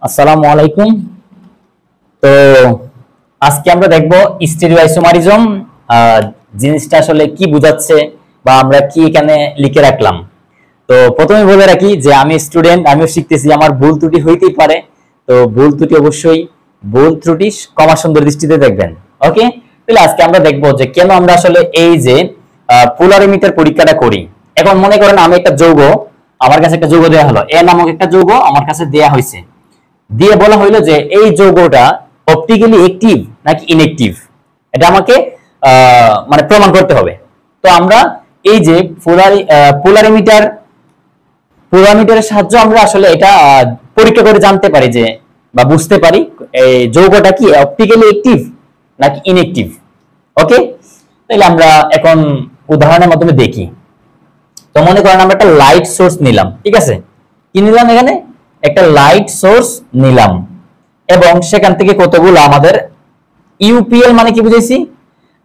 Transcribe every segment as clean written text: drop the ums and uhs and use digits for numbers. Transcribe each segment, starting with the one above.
আসসালামু আলাইকুম। তো আজকে আমরা দেখব স্টেরিওআইসোমারিজম জিনিসটা আসলে কি বোঝাচ্ছে বা আমরা কি এখানে লিখে রাখলাম। তো প্রথমে বলে রাখি যে আমি স্টুডেন্ট, আমিও শিখতেছি, আমার ভুল ত্রুটি হইতেই পারে। তো ভুল ত্রুটি অবশ্যই ভুল ত্রুটি ক্ষমা সুন্দর দৃষ্টিতে দেখবেন। ওকে, তাহলে আজকে আমরা দেখব যে কেন আমরা আসলে এই যে পোলারিমিটার পরীক্ষাটা করি। এখন মনে করেন আমি একটা যৌগ, আমার কাছে একটা যৌগ দেওয়া হলো, এ নামক একটা যৌগ আমার কাছে দেয়া হয়েছে, দিয়ে বলা হইলো যে এই যৌগটা অপটিক্যালি অ্যাক্টিভ নাকি ইনঅ্যাক্টিভ, এটা আমাকে মানে প্রমাণ করতে হবে। তো আমরা এই যে পোলারিমিটারের সাহায্যে আমরা আসলে এটা পরীক্ষা করে জানতে পারি যে বা বুঝতে পারি এই যৌগটা কি অপটিক্যালি অ্যাক্টিভ নাকি ইনঅ্যাক্টিভ। ওকে, তাহলে আমরা এখন উদাহরণের মাধ্যমে দেখি। তো মনে করেন আমরা একটা লাইট সোর্স নিলাম, ঠিক আছে, কি নিলাম, এখানে একটা লাইট সোর্স নিলাম এবং সেখান থেকে কতগুলো আমাদের ইউপিএল মানে কি বুঝেছি,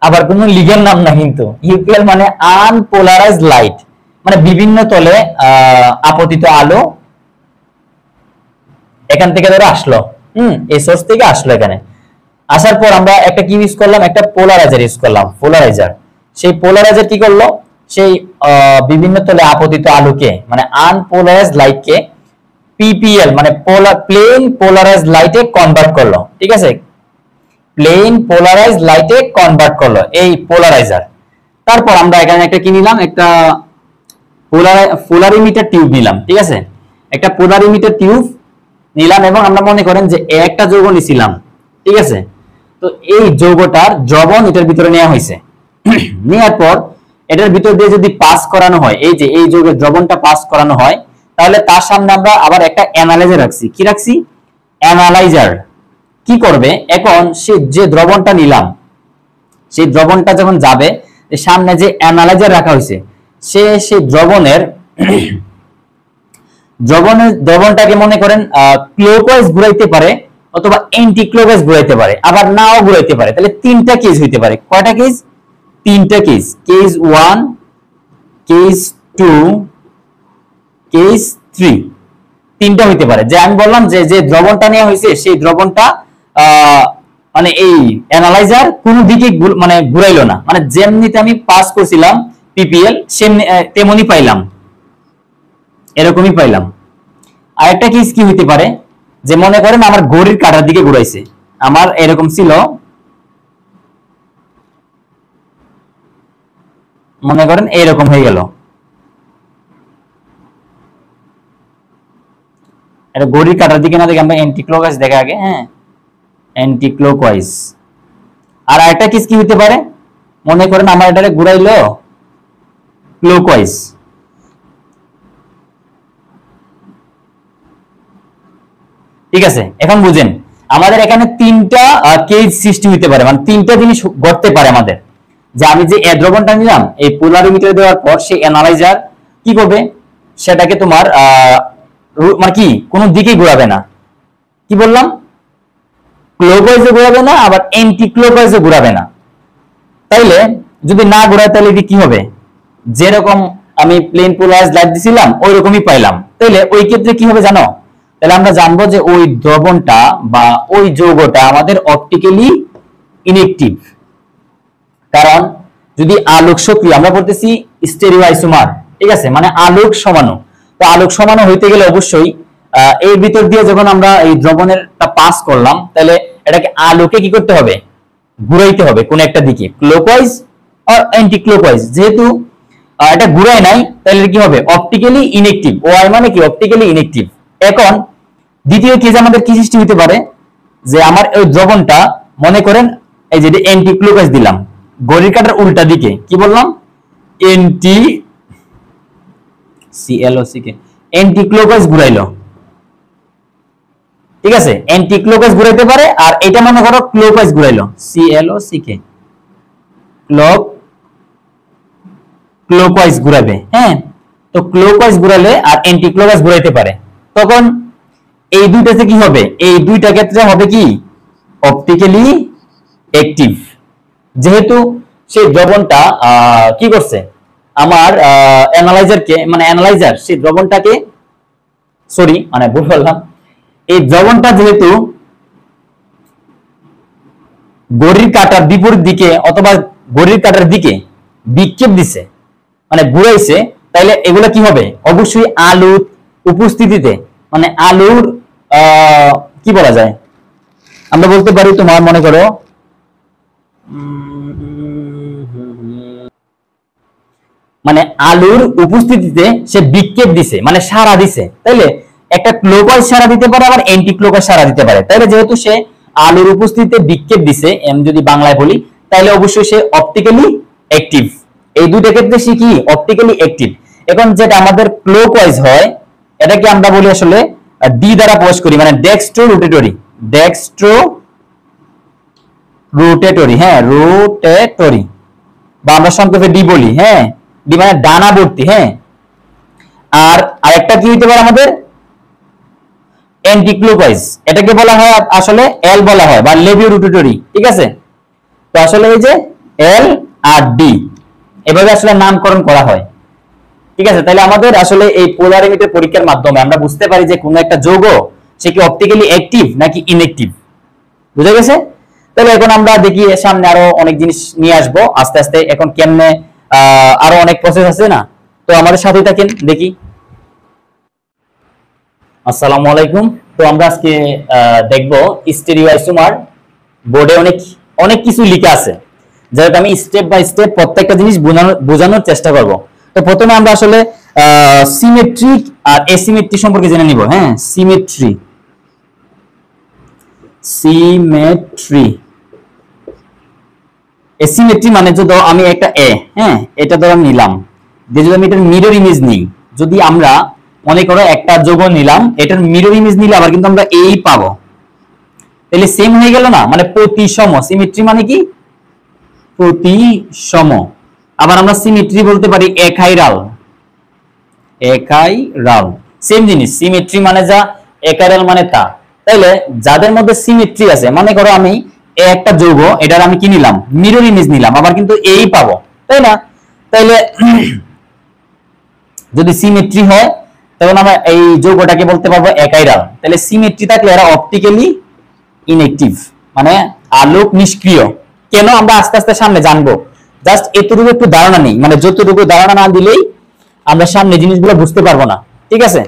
আবার কোনো লিগের নাম না, কিন্তু ইউপিএল মানে আনপোলারাইজড লাইট, মানে বিভিন্ন তলে আপতিত আলো এখান থেকে ধরে আসলো, এই সোর্স থেকে আসলো, এখানে আসার পর আমরা একটা কি ইউজ করলাম, একটা পোলারাইজার ইউজ করলাম। পোলারাইজার, সেই পোলারাইজার কি করলো, সেই বিভিন্ন তলে আপতিত আলোকে মানে আনপোলারাইজড লাইটকে পিপিএল মানে প্লেন পোলারাইজড লাইটে কনভার্ট করলো, ঠিক আছে, প্লেন পোলারাইজড লাইটে কনভার্ট করলো এই পোলারাইজার। তারপর আমরা এখানে একটা কি নিলাম, একটা পোলারিমিটার টিউব নিলাম, ঠিক আছে, একটা পোলারিমিটার টিউব নিলাম এবং আমরা মনে করেন যে একটা যৌগ নিছিলাম, ঠিক আছে। তো এই যৌগটার দ্রবণ এটার ভিতরে নেওয়া হয়েছে, নেওয়ার পর এটার ভিতর দিয়ে যদি পাস করানো হয়, এই যে এই যৌগের দ্রবণটা পাস করানো হয়, তাহলে তার সামনে আমরা আবার একটা অ্যানালাইজার রাখছি। কি রাখছি? অ্যানালাইজার। কি করবে, এখন সে যে দ্রবণটা নিলাম, সেই দ্রবণটা যখন যাবে, সামনে যে অ্যানালাইজার রাখা হয়েছে, সেই দ্রবণটাকে মনে করেন ক্লকওয়াইজ ঘুরাইতে পারে অথবা অ্যান্টি ক্লকওয়াইজ ঘুরাইতে পারে, আবার নাও ঘুরাইতে পারে। তাহলে তিনটা কেস হইতে পারে। কয়টা কেস? তিনটা কেস। কেস 1, কেস 2, কেস 3, তিনটা হইতে পারে। যে আমি বললাম যে যে দ্রবণটা নেওয়া হয়েছে সেই দ্রবণটা মানে এই অ্যানালাইজার কোন দিকে মানে ঘুরাইলো না, মানে যেমনিতে আমি পাস করছিলাম পিপিএল তেমনি পাইলাম, এরকমই পাইলাম। আর একটা কেস কি হইতে পারে, যে মনে করেন আমার ঘড়ির কাঁটার দিকে ঘুরাইছে, আমার এরকম ছিল, মনে করেন এইরকম হয়ে গেল, এটা ঘড়ির কাঁটার দিকে না দেখে আমরা অ্যান্টি ক্লকওয়াইজ দেখা আগে, হ্যাঁ, অ্যান্টি ক্লকওয়াইজ। আর একটা কেস কি হইতে পারে, মনে করেন আমার এটারে ঘুরাইলো ক্লকওয়াইজ। ঠিক আছে, এখন বুঝেন আমাদের এখানে তিনটা কেস সৃষ্টি হইতে পারে, মানে তিনটা জিনিস ঘটতে পারে আমাদের। যে আমি যে দ্রবণটা নিলাম, এই পোলারিমিটার দেওয়ার পর সেই অ্যানালাইজার কি করবে, সেটাকে তোমার মানে কি কোন দিকেই ঘোরাবে না। কি বললাম? ক্লকওয়াইজে ঘোরাবে না, আবার অ্যান্টি ক্লকওয়াইজে ঘোরাবে না। তাইলে যদি না ঘোরায় তাহলে কি হবে, যেরকম আমি প্লেন পোলারাইজড লাইট দিছিলাম ওই রকমই পাইলাম। তাইলে ওই ক্ষেত্রে কি হবে জানো, তাহলে আমরা জানবো যে ওই দ্রবণটা বা ওই যৌগটা আমাদের অপটিক্যালি ইনঅ্যাক্টিভ। কারণ যদি আলোক সক্রিয়, আমরা বলতেছি স্টেরিওআইসোমার, ঠিক আছে, মানে আলোক সমাণু। তো আলোক সমাণু হইতে গেলে অবশ্যই এই ভিতর দিয়ে যখন আমরা এই দ্রবণেরটা পাস করলাম, তাহলে এটাকে আলোকে কি করতে হবে, ঘুরাইতে হবে কোন একটা দিকে, ক্লকওয়াইজ আর অ্যান্টি ক্লকওয়াইজ। যেহেতু এটা ঘুরায় নাই, তাহলে কি হবে, অপটিক্যালি ইনঅ্যাক্টিভ। ওআই মানে কি, অপটিক্যালি ইনঅ্যাক্টিভ। এখন দ্বিতীয় কেস আমাদের কি সৃষ্টি হতে পারে, যে আমার ওই দ্রবণটা মনে করেন এই যে অ্যান্টি ক্লকওয়াইজ দিলাম, ঘড়ির কাঁটার উল্টা দিকে, কি বললাম, অ্যান্টি সিএলওসি অ্যান্টি ক্লকওয়াইজ ঘুরাইলো, ঠিক আছে, অ্যান্টি ক্লকওয়াইজ ঘুরাইতে পারে। আর এটা মনে করো ক্লকওয়াইজ ঘুরাইলো, সিএলওসি ক্লকওয়াইজ ঘুরাবে, হ্যাঁ। তো ক্লকওয়াইজ ঘুরালে আর অ্যান্টি ক্লকওয়াইজ ঘুরাইতে পারে, তখন এই দুইটাতে কি হবে, এই দুইটা ক্ষেত্রে হবে কি, অপটিক্যালি অ্যাক্টিভ। যেহেতু সেই দ্রবণটা কি করছে, আমার অ্যানালাইজারকে মানে অ্যানালাইজার সেই দ্রবণটাকে, সরি মানে ভুল বললাম, এই দ্রবণটা যেহেতু ঘড়ির কাঁটার বিপরীত দিকে অথবা ঘড়ির কাঁটার দিকে বিক্ষেপ দিছে, মানে ঘুরাইছে, তাইলে এগুলো কি হবে? অবশ্যই আলুর উপস্থিতিতে, মানে আলুর কি বলা যায়, আমরা বলতে পারি তোমার মনে করো মানে আলুর উপস্থিতিতে সে বিক্ষেপ দিছে, মানে সাড়া দিছে। তাইলে একটা ক্লোকওয়াইজ সাড়া দিতে পারে, আবার অ্যান্টি ক্লোকওয়াইজ সাড়া দিতে পারে। তাইলে যেহেতু সে আলুর উপস্থিতিতে বিক্ষেপ দিছে, আমি যদি বাংলায় বলি, তাইলে অবশ্যই সে অপটিক্যালি অ্যাক্টিভ। এই দুইটা ক্ষেত্রে সে কি অপটিক্যালি অ্যাক্টিভ। এখন যেটা আমাদের ক্লোকওয়াইজ হয়, এটাকে আমরা বলি আসলে ডি দ্বারা প্রকাশ করি, মানে ডেক্সট্রো রোটেটরি। ডেক্সট্রো রোটেটরি, হ্যাঁ রোটেটরি, বা আমরা সংক্ষেপে ডি বলি। হ্যাঁ, ডি মানে ডানাবর্তী। হ্যাঁ, আর আরেকটা কি হইতে পারে আমাদের অ্যান্টি ক্লোকওয়াইজ, এটাকে বলা হয় আসলে এল বলা হয়, বা লেভিও রোটেটরি। ঠিক আছে, তো আসলে এই যে এল আর ডি এভাবে আসলে নামকরণ করা হয়। ঠিক আছে, তাহলে আমাদের আসলে এই পোলারিমিটার পরীক্ষার মাধ্যমে আমরা বুঝতে পারি যে কোন একটা যৌগ সে কি অপটিক্যালি অ্যাক্টিভ নাকি ইনঅ্যাক্টিভ। বুঝা গেছে? তাহলে এখন আমরা দেখি সামনে আরো অনেক জিনিস নিয়ে আসবো আস্তে আস্তে। এখন কেমনে আরো অনেক প্রসেস আছে না, তো আমাদের সাথেই থাকেন, দেখি। আসসালামু আলাইকুম। তো আমরা আজকে দেখবো স্টেরিওআইসোমার। বোর্ডে অনেক অনেক কিছু লেখা আছে, যেটা আমি স্টেপ বাই স্টেপ প্রত্যেকটা জিনিস বোঝানোর চেষ্টা করব। তো প্রথমে আমরা আসলে সিমেট্রিক আর এসিমেট্রি সম্পর্কে জেনে নিব। হ্যাঁ, সিমেট্রি। এসিমেট্রি মানে যদি আমি একটা হ্যাঁ এটা ধরো নিলাম, যদি আমি এটার মিরর ইমেজ নিই, যদি আমরা মনে করো একটা যৌগ নিলাম, এটার মিরর ইমেজ নিলে আবার কিন্তু আমরা এই পাবো, তাহলে সেম হয়ে গেল না, মানে প্রতিসম। সিমেট্রি মানে কি প্রতিসম। আবার আমরা সিমেট্রি বলতে পারি একাইরাল। একাইরাল সেম জিনিস, সিমেট্রি মানে যা, একাইরাল মানে তা। তাইলে যাদের মধ্যে সিমেট্রি আছে, মনে করো আমি একটা যৌগ, এটার আমি কি নিলাম, মিরর ইমেজ নিলাম, আবার কিন্তু এই পাবো, তাই না? তাইলে যদি সিমেট্রি হয়, তখন আমরা এই যৌগটাকে বলতে পারবো একাইরাল। তাহলে সিমেট্রি থাকলে এরা অপটিক্যালি ইনঅ্যাক্টিভ, মানে আলোক নিষ্ক্রিয়। কেন আমরা আস্তে আস্তে সামনে জানবো, জাস্ট এতটুকু একটু ধারণা নেই, মানে যতটুকু ধারণা না দিলেই আমরা সামনে জিনিসগুলো বুঝতে পারবো না। ঠিক আছে,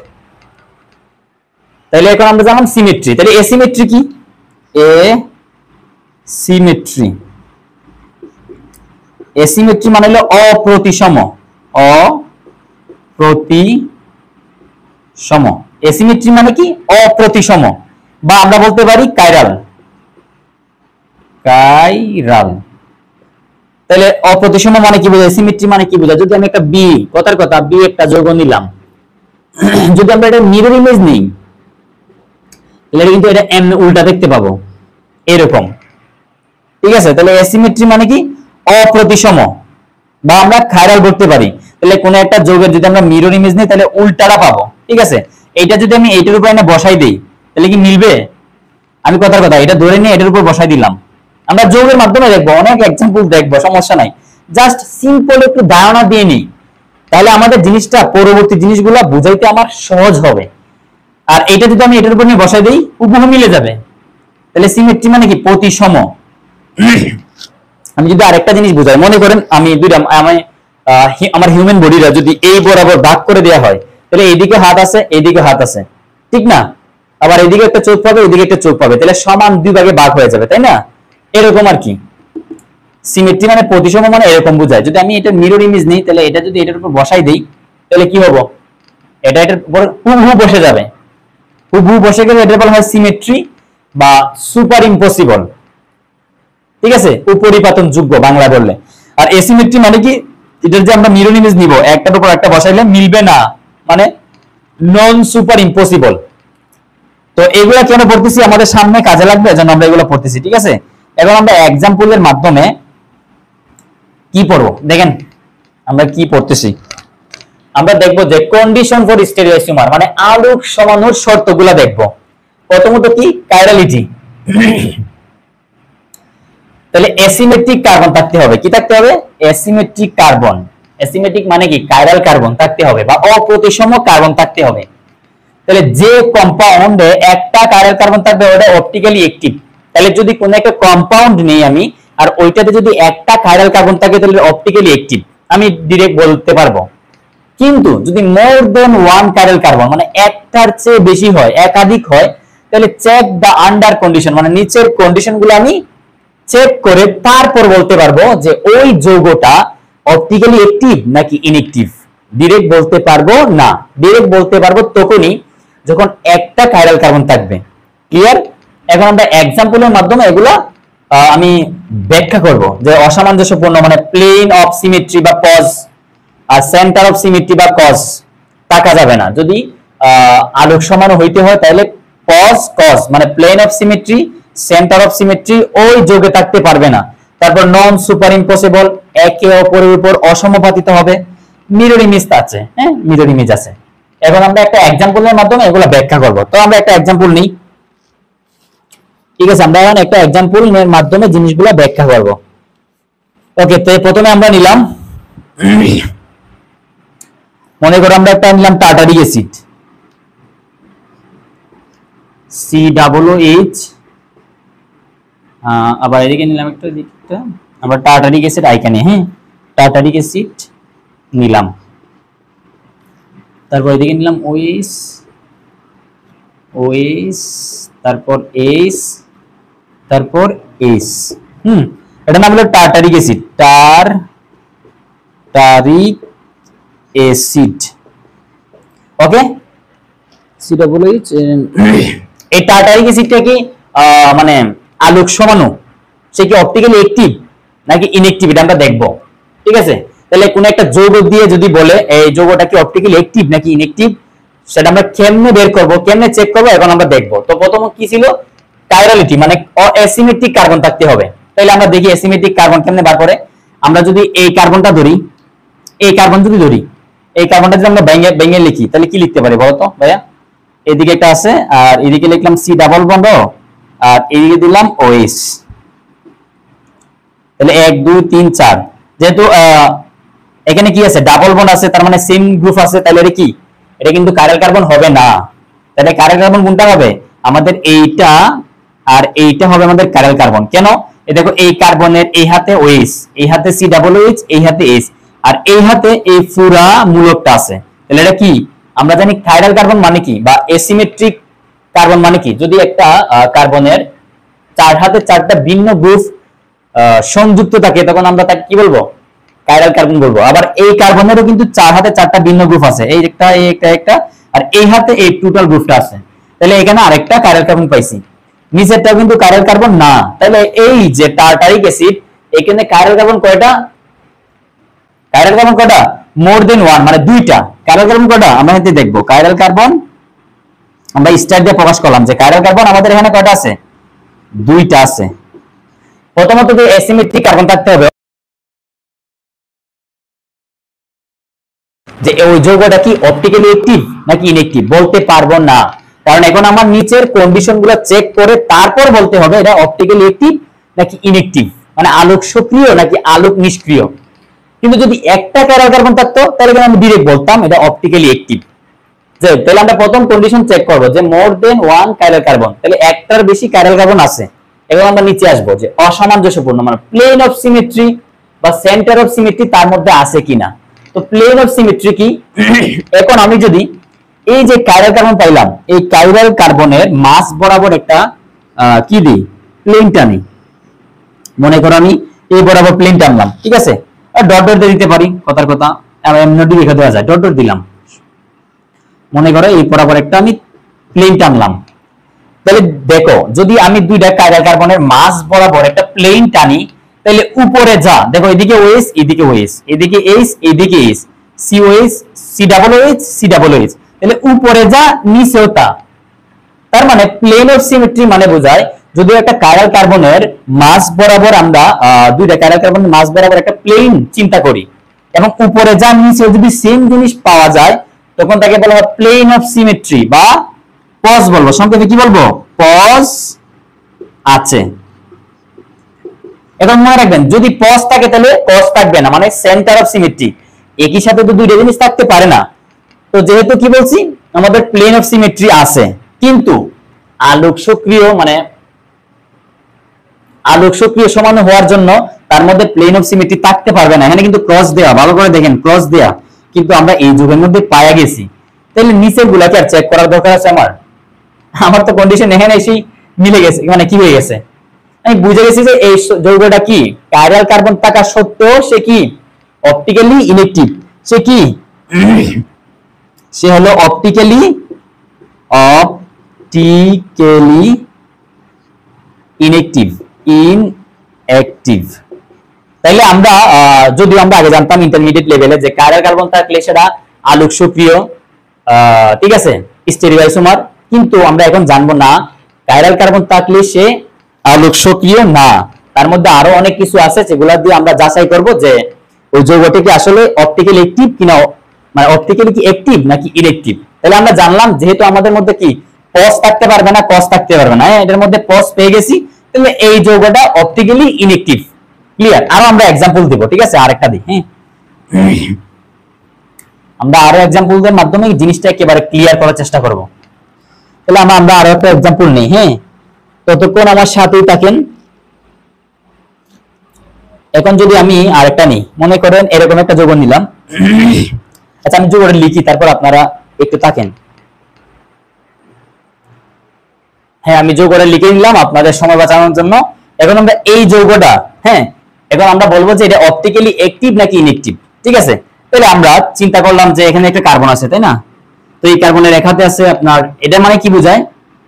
তাহলে এখন আমরা জানলাম সিমেট্রি। তাহলে এসিমেট্রি কি? এসিমেট্রি মানে হলো অপ্রতিসম। অপ্রতিসম। এসিমেট্রি মানে কি অপ্রতিসম, বা আমরা বলতে পারি কাইরাল। তাহলে অপ্রতিসম মানে কি বোঝায়, সিমেট্রি মানে কি বোঝায়? যদি আমি একটা বি, কথার কথা বি একটা যৌগ নিলাম, যদি আমরা এটা মিরর ইমেজ নিই, তাহলে কিন্তু এটা এমনি উল্টা দেখতে পাবো, এরকম। ঠিক আছে, তাহলে অ্যাসিমেট্রি মানে কি অপ্রতিসম, বা আমরা খাইরাল করতে পারি। তাহলে কোন একটা যৌগের যদি আমরা মিরর ইমেজ নিই, তাহলে উল্টাটা পাবো। ঠিক আছে, এইটা যদি আমি এইটার উপর এনে বসাই দেই, তাহলে কি মিলবে? আমি কথার কথা এটা ধরে নিয়ে এটার উপর বসাই দিলাম। আমরা যৌগের মাধ্যমে দেখবো, অনেক এক্সাম্পল দেখবো, সমস্যা নাই। জাস্ট সিম্পল একটু ধারণা দিয়ে নিই, তাহলে আমাদের জিনিসটা পরবর্তী জিনিসগুলো বুঝাইতে আমার সহজ হবে। আর এটা যদি আমি এটার উপর নিয়ে বসাই দিই, হুবহু মিলে যাবে। তাহলে সিমেট্রি মানে কি প্রতিসম। আমি যদি আরেকটা জিনিস বুঝাই, মনে করেন আমি আমার হিউম্যান বডিটা যদি এই বরাবর ভাগ করে দেওয়া হয়, তাহলে এইদিকে হাত আছে, এইদিকে হাত আছে, ঠিক না? আবার এইদিকে একটা চোখ পাবে, এইদিকে একটা চোখ পাবে, তাহলে সমান দুই ভাগে ভাগ হয়ে যাবে, তাই না? এরকম আর কি। সিমেট্রি মানে প্রতিসম, মানে এরকম বোঝায়। যদি আমি এটা মিরর ইমেজ নিই, তাহলে এটা যদি এটার উপর বসাই দেই, তাহলে কি হবো, এটা এটার উপর হুবহু বসে যাবে। হুবহু বসে গেলে এটা বলা হয় সিমেট্রি বা সুপার ইম্পসিবল। ঠিক আছে, উপরিপাতন যোগ্য বাংলা বললে। আর এসিমেট্রি মানে কি, এটার যে আমরা মিরর ইমেজ নিব, একটার উপর একটা বসাইলে মিলবে না, মানে নন সুপার ইম্পসিবল। তো এগুলা কেন পড়তেছি, আমাদের সামনে কাজে লাগবে, এজন্য আমরা এগুলো পড়তেছি। ঠিক আছে, এখন আমরা এক্সাম্পলের মাধ্যমে কি পড়বো দেখেন, আমরা কি পড়তেছি। আমরা দেখবো যে কন্ডিশন ফর স্টেরিওআইসোমার, মানে আলোক সমানুর শর্তগুলো দেখবো। প্রথমত কি, কাইরালিটি। তাহলে অ্যাসিমেট্রিক কার্বন থাকতে হবে। কি থাকতে হবে? Asymmetric carbon. অ্যাসিমেট্রিক মানে কি কাইরাল কার্বন থাকতে হবে, বা অপ্রতিসম কার্বন থাকতে হবে। তাহলে যে কম্পাউন্ডে একটা কাইরাল কার্বন থাকবে ওটা অপটিক্যালি অ্যাক্টিভ। তাহলে যদি কোনো একটা কম্পাউন্ড নেই আমি, আর ওইটাতে যদি একটা কাইরাল কার্বন থাকে তাহলে অপটিক্যালি অ্যাক্টিভ, আমি ডাইরেক্ট বলতে পারবো। কিন্তু যদি মোর দেন ওয়ান কাইরাল কার্বন মানে একটার চেয়ে বেশি হয়, একাধিক হয়, তাহলে চেক দ্য আন্ডার কন্ডিশন, মানে নিচের কন্ডিশনগুলো আমি চেক করে তারপর বলতে পারবো যে ওই যৌগটা অপটিক্যালি অ্যাক্টিভ নাকি ইনঅ্যাক্টিভ। ডাইরেক্ট বলতে পারবো না, ডাইরেক্ট বলতে পারবো তখনই যখন একটা কাইরাল কার্বন থাকবে। ক্লিয়ার? এখন আমরা এক্সাম্পলের মাধ্যমে এগুলা আমি ব্যাখ্যা করব যে অসামঞ্জস্যপূর্ণ মানে প্লেন অফ সিমেট্রি বা পজ আর সেন্টার অফ সিমেট্রি বা কজ থাকা যাবে না। যদি আলোক সমান হইতে হয় তাহলে কজ কজ মানে plane of symmetry centre of symmetry ওই যোগে থাকতে পারবে না। তারপর নন সুপার ইম্পসিবল, একে অপরের উপর অসমপাতিত হবে। মিরর ইমেজ আছে, হ্যাঁ মিরর ইমেজ আছে। এখন আমরা একটা এক্সাম্পলের মাধ্যমে এগুলো ব্যাখ্যা করব। তো আমরা একটা এক্সাম্পল নিই, ঠিক আছে? আমরা এখন একটা এক্সাম্পল এর মাধ্যমে জিনিসগুলো ব্যাখ্যা করব। ওকে, তো প্রথমে আমরা নিলাম, মনে করো আমরা একটা নিলাম টার্টারিক অ্যাসিড COOH, আবার এদিকে নিলাম একটা দিকটা, আমরা টার্টারিক অ্যাসিড আইখানে, হ্যাঁ টার্টারিক অ্যাসিড নিলাম। তারপর এদিকে নিলাম OH, তারপর H, তারপর H। এটা নাম হলো টার্টারিক অ্যাসিড, টার্টারিক অ্যাসিড। ওকে, COOH। এই টার্টারিক অ্যাসিডটা কি মানে আলোক সমাণু, সে কি অপটিক্যালি অ্যাক্টিভ নাকি ইনঅ্যাক্টিভ এটা আমরা দেখব। ঠিক আছে? তাহলে কোন একটা যৌগ দিয়ে যদি বলে এই যৌগটা কি অপটিক্যালি অ্যাক্টিভ নাকি ইনঅ্যাক্টিভ, সেটা আমরা কেমনে বের করব, কেমনে চেক করব, এখন আমরা দেখব। তো প্রথম কি ছিল, কাইরালিটি মানে অ্যাসিমেট্রিক কার্বন থাকতে হবে। তাহলে আমরা দেখি অ্যাসিমেট্রিক কার্বন কেমনে বার করে। আমরা যদি এই কার্বনটা ধরি, এই কার্বন যদি ধরি, এই কার্বনটা যদি আমরা ভেঙে লিখি তাহলে কি লিখতে পারি বলতো ভাইয়া? এদিকে একটা আছে আর এদিকে লিখলাম C ডাবল বন্ড আর এদিকে দিলাম OH। তাহলে 1 2 3 4, যেহেতু এখানে কি আছে ডাবল বন্ড আছে তার মানে সেম গ্রুপ আছে, তাহলে এটা কি, এটা কিন্তু কাইরাল কার্বন হবে না। তাহলে কাইরাল কার্বন কোনটা হবে আমাদের, এইটা আর এইটা হবে আমাদের কাইরাল কার্বন। কেন? এই দেখো এই কার্বনের এই হাতে OH, এই হাতে COOH, এই হাতে H, আর এই হাতে এই পুরা মূলকটা আছে। তাহলে এটা কি, আমরা জানি কাইরাল কার্বন মানে কি বা অ্যাসিমেট্রিক কার্বন মানে কি, যদি একটা কার্বনের চার হাতে চারটা ভিন্ন গ্রুপ সংযুক্ত থাকে তখন আমরা তাকে কি বলবো, কাইরাল কার্বন বলবো। আবার এই কার্বনেরও কিন্তু চার হাতে চারটা ভিন্ন গ্রুপ আছে, এই একটা এই একটা আর এই হাতে এই টোটাল গ্রুপটা আছে। তাহলে এখানে আরেকটা কাইরাল কার্বন পাইছি, নিচেরটাও কিন্তু কাইরাল কার্বন না। তাহলে এই যে টার্টারিক অ্যাসিড, এখানে কাইরাল কার্বন কয়টা, কাইরাল কার্বন কয়টা, মোর দেন ওয়ান মানে দুইটা। কাইরাল কার্বন কয়টা আমরা এতে দেখবো, কাইরাল কার্বন আমরা স্টার দিয়ে প্রকাশ করলাম যে কাইরাল কার্বন আমাদের এখানে কয়টা আছে, দুইটা আছে। প্রথমত যে অ্যাসিমেট্রিক কার্বন থাকতে হবে, যে ওই যৌগটা কি অপটিক্যালি অ্যাক্টিভ নাকি ইনঅ্যাক্টিভ বলতে পারবো না, কারণ এখন আমার নিচের কন্ডিশনগুলো চেক করে তারপর বলতে হবে এটা অপটিক্যালি অ্যাক্টিভ নাকি ইনঅ্যাক্টিভ, মানে আলোক সক্রিয় নাকি আলোক নিষ্ক্রিয়। কিন্তু যদি একটা কাইরাল কার্বন থাকতো তাহলে আমি ডাইরেক্ট বলতাম এটা অপটিক্যালি অ্যাক্টিভ। যে তাহলে আমরা প্রথম কন্ডিশন চেক করব যে মোর দেন ওয়ান কাইরাল কার্বন, তাহলে একটার বেশি কাইরাল কার্বন আছে। এবং আমরা নিচে আসবো যে অসামঞ্জস্যপূর্ণ মানে প্লেন অফ সিমেট্রি বা সেন্টার অফ সিমেট্রি তার মধ্যে আছে কিনা। তো প্লেন অফ সিমেট্রি কি, এখন আমি যদি এই যে কাইরাল কার্বন পাইলাম, এই কাইরাল কার্বনের মাস বরাবর একটা কি দিই, প্লেন টানি। মনে করো আমি এই বরাবর প্লেন টানলাম, ঠিক আছে, আর ডট ডট দিয়ে দিতে পারি, কথার কথা এমনি রেখে দেওয়া যায়, ডট ডট দিলাম। মনে করো এই বরাবর একটা আমি প্লেন টানলাম। তাহলে দেখো যদি আমি দুইটা কাইরাল কার্বনের মাস বরাবর একটা প্লেন টানি, তাহলে উপরে যা দেখো, এদিকে OH এদিকে OH, এদিকে H এদিকে H, COH COOH COOH, তাহলে উপরে যা নিচেও তা। তার মানে প্লেন অফ সিমেট্রি মানে বোঝায় যদি একটা কাইরাল কার্বনের মাস বরাবর আমরা দুইটা কাইরাল কার্বনের মাস বরাবর একটা প্লেন চিন্তা করি এবং উপরে যা নিচেও যদি সেম জিনিস পাওয়া যায় তখন তাকে বলা হয় প্লেন অফ সিমেট্রি বা পজ বলবো, সংক্ষেপে কি বলবো, পজ আছে। এখন মনে রাখবেন যদি পজ থাকে তাহলে পজ থাকবে না, মানে সেন্টার অফ সিমেট্রি। একই সাথে তো দুইটা জিনিস থাকতে পারে না। তো যেহেতু কি বলছি আমাদের প্লেন অফ সিমেট্রি আছে, কিন্তু আলোক সক্রিয় মানে আলোক সক্রিয় সমান হওয়ার জন্য তার মধ্যে প্লেন অফ সিমেট্রি থাকতে পারবে না। এখানে কিন্তু ক্রস দেয়া, ভালো করে দেখেন ক্রস দেয়া, কিন্তু আমরা এই যুগের মধ্যে পায়া গেছি। তাহলে নিচের গুলাকে আর চেক করার দরকার আছে আমার? আমার তো কন্ডিশন এখানে এসেই মিলে গেছে, মানে কি হয়ে গেছে, আমি বুঝে গেছি যে এই যৌগটা কি কাইরাল কার্বন থাকা সত্ত্বেও সে কি অপটিক্যালি ইলেকট্রিক। সে কি সে হলো অপটিক্যালি ইনঅ্যাক্টিভ। তাইলে আমরা যদিও আমরা আগে জানতাম ইন্টারমিডিয়েট লেভেলে যে কাইরাল কার্বন থাকলে সেটা আলোক সক্রিয়, ঠিক আছে, স্টেরিওআইসোমার, কিন্তু আমরা এখন জানবো না কাইরাল কার্বন থাকলে সে আলোক সক্রিয় না। তার মধ্যে আরো অনেক কিছু আছে যেগুলা দিয়ে আমরা যাচাই করব যে ওই যৌগটি কি আসলে অপটিক্যালি অ্যাক্টিভ কিনা, মানে অপটিক্যালি কি অ্যাক্টিভ নাকি ইনঅ্যাক্টিভ। তাহলে আমরা জানলাম যেহেতু আমাদের মধ্যে কি পজ থাকতে পারবে না, কস থাকতে পারবে না, এটার মধ্যে পজ পেয়ে গেছি, তাহলে এই যৌগটা অপটিক্যালি ইনঅ্যাক্টিভ। ক্লিয়ার? আরো আমরা एग्जांपल দেব, ঠিক আছে, আরেকটা দিই। হ্যাঁ, আমরা আরো एग्जांपल এর মাধ্যমে এই জিনিসটা একেবারে ক্লিয়ার করার চেষ্টা করব। তাহলে আমরা আরো একটা एग्जांपल নেই। হ্যাঁ, ততক্ষণ আমার সাথেই থাকেন। এখন যদি আমি আরেকটা নিই, মনে করেন এরকম একটা যৌগ নিলাম। আচ্ছা, আমি যৌগটা লিখি, তারপর আপনারা একটু থাকেন। হ্যাঁ, আমি যৌগটা লিখে নিলাম আপনাদের সময় বাঁচানোর জন্য। এখন আমরা এই যৌগটা, হ্যাঁ, এখন আমরা বলবো যে এটা অপটিক্যালি অ্যাক্টিভ নাকি ইনঅ্যাক্টিভ। ঠিক আছে, তাহলে আমরা চিন্তা করলাম যে এখানে একটা কার্বন আছে, তাই না? তো এই কার্বনের রেখাতে আছে আপনার, এটা মানে কি বোঝায়,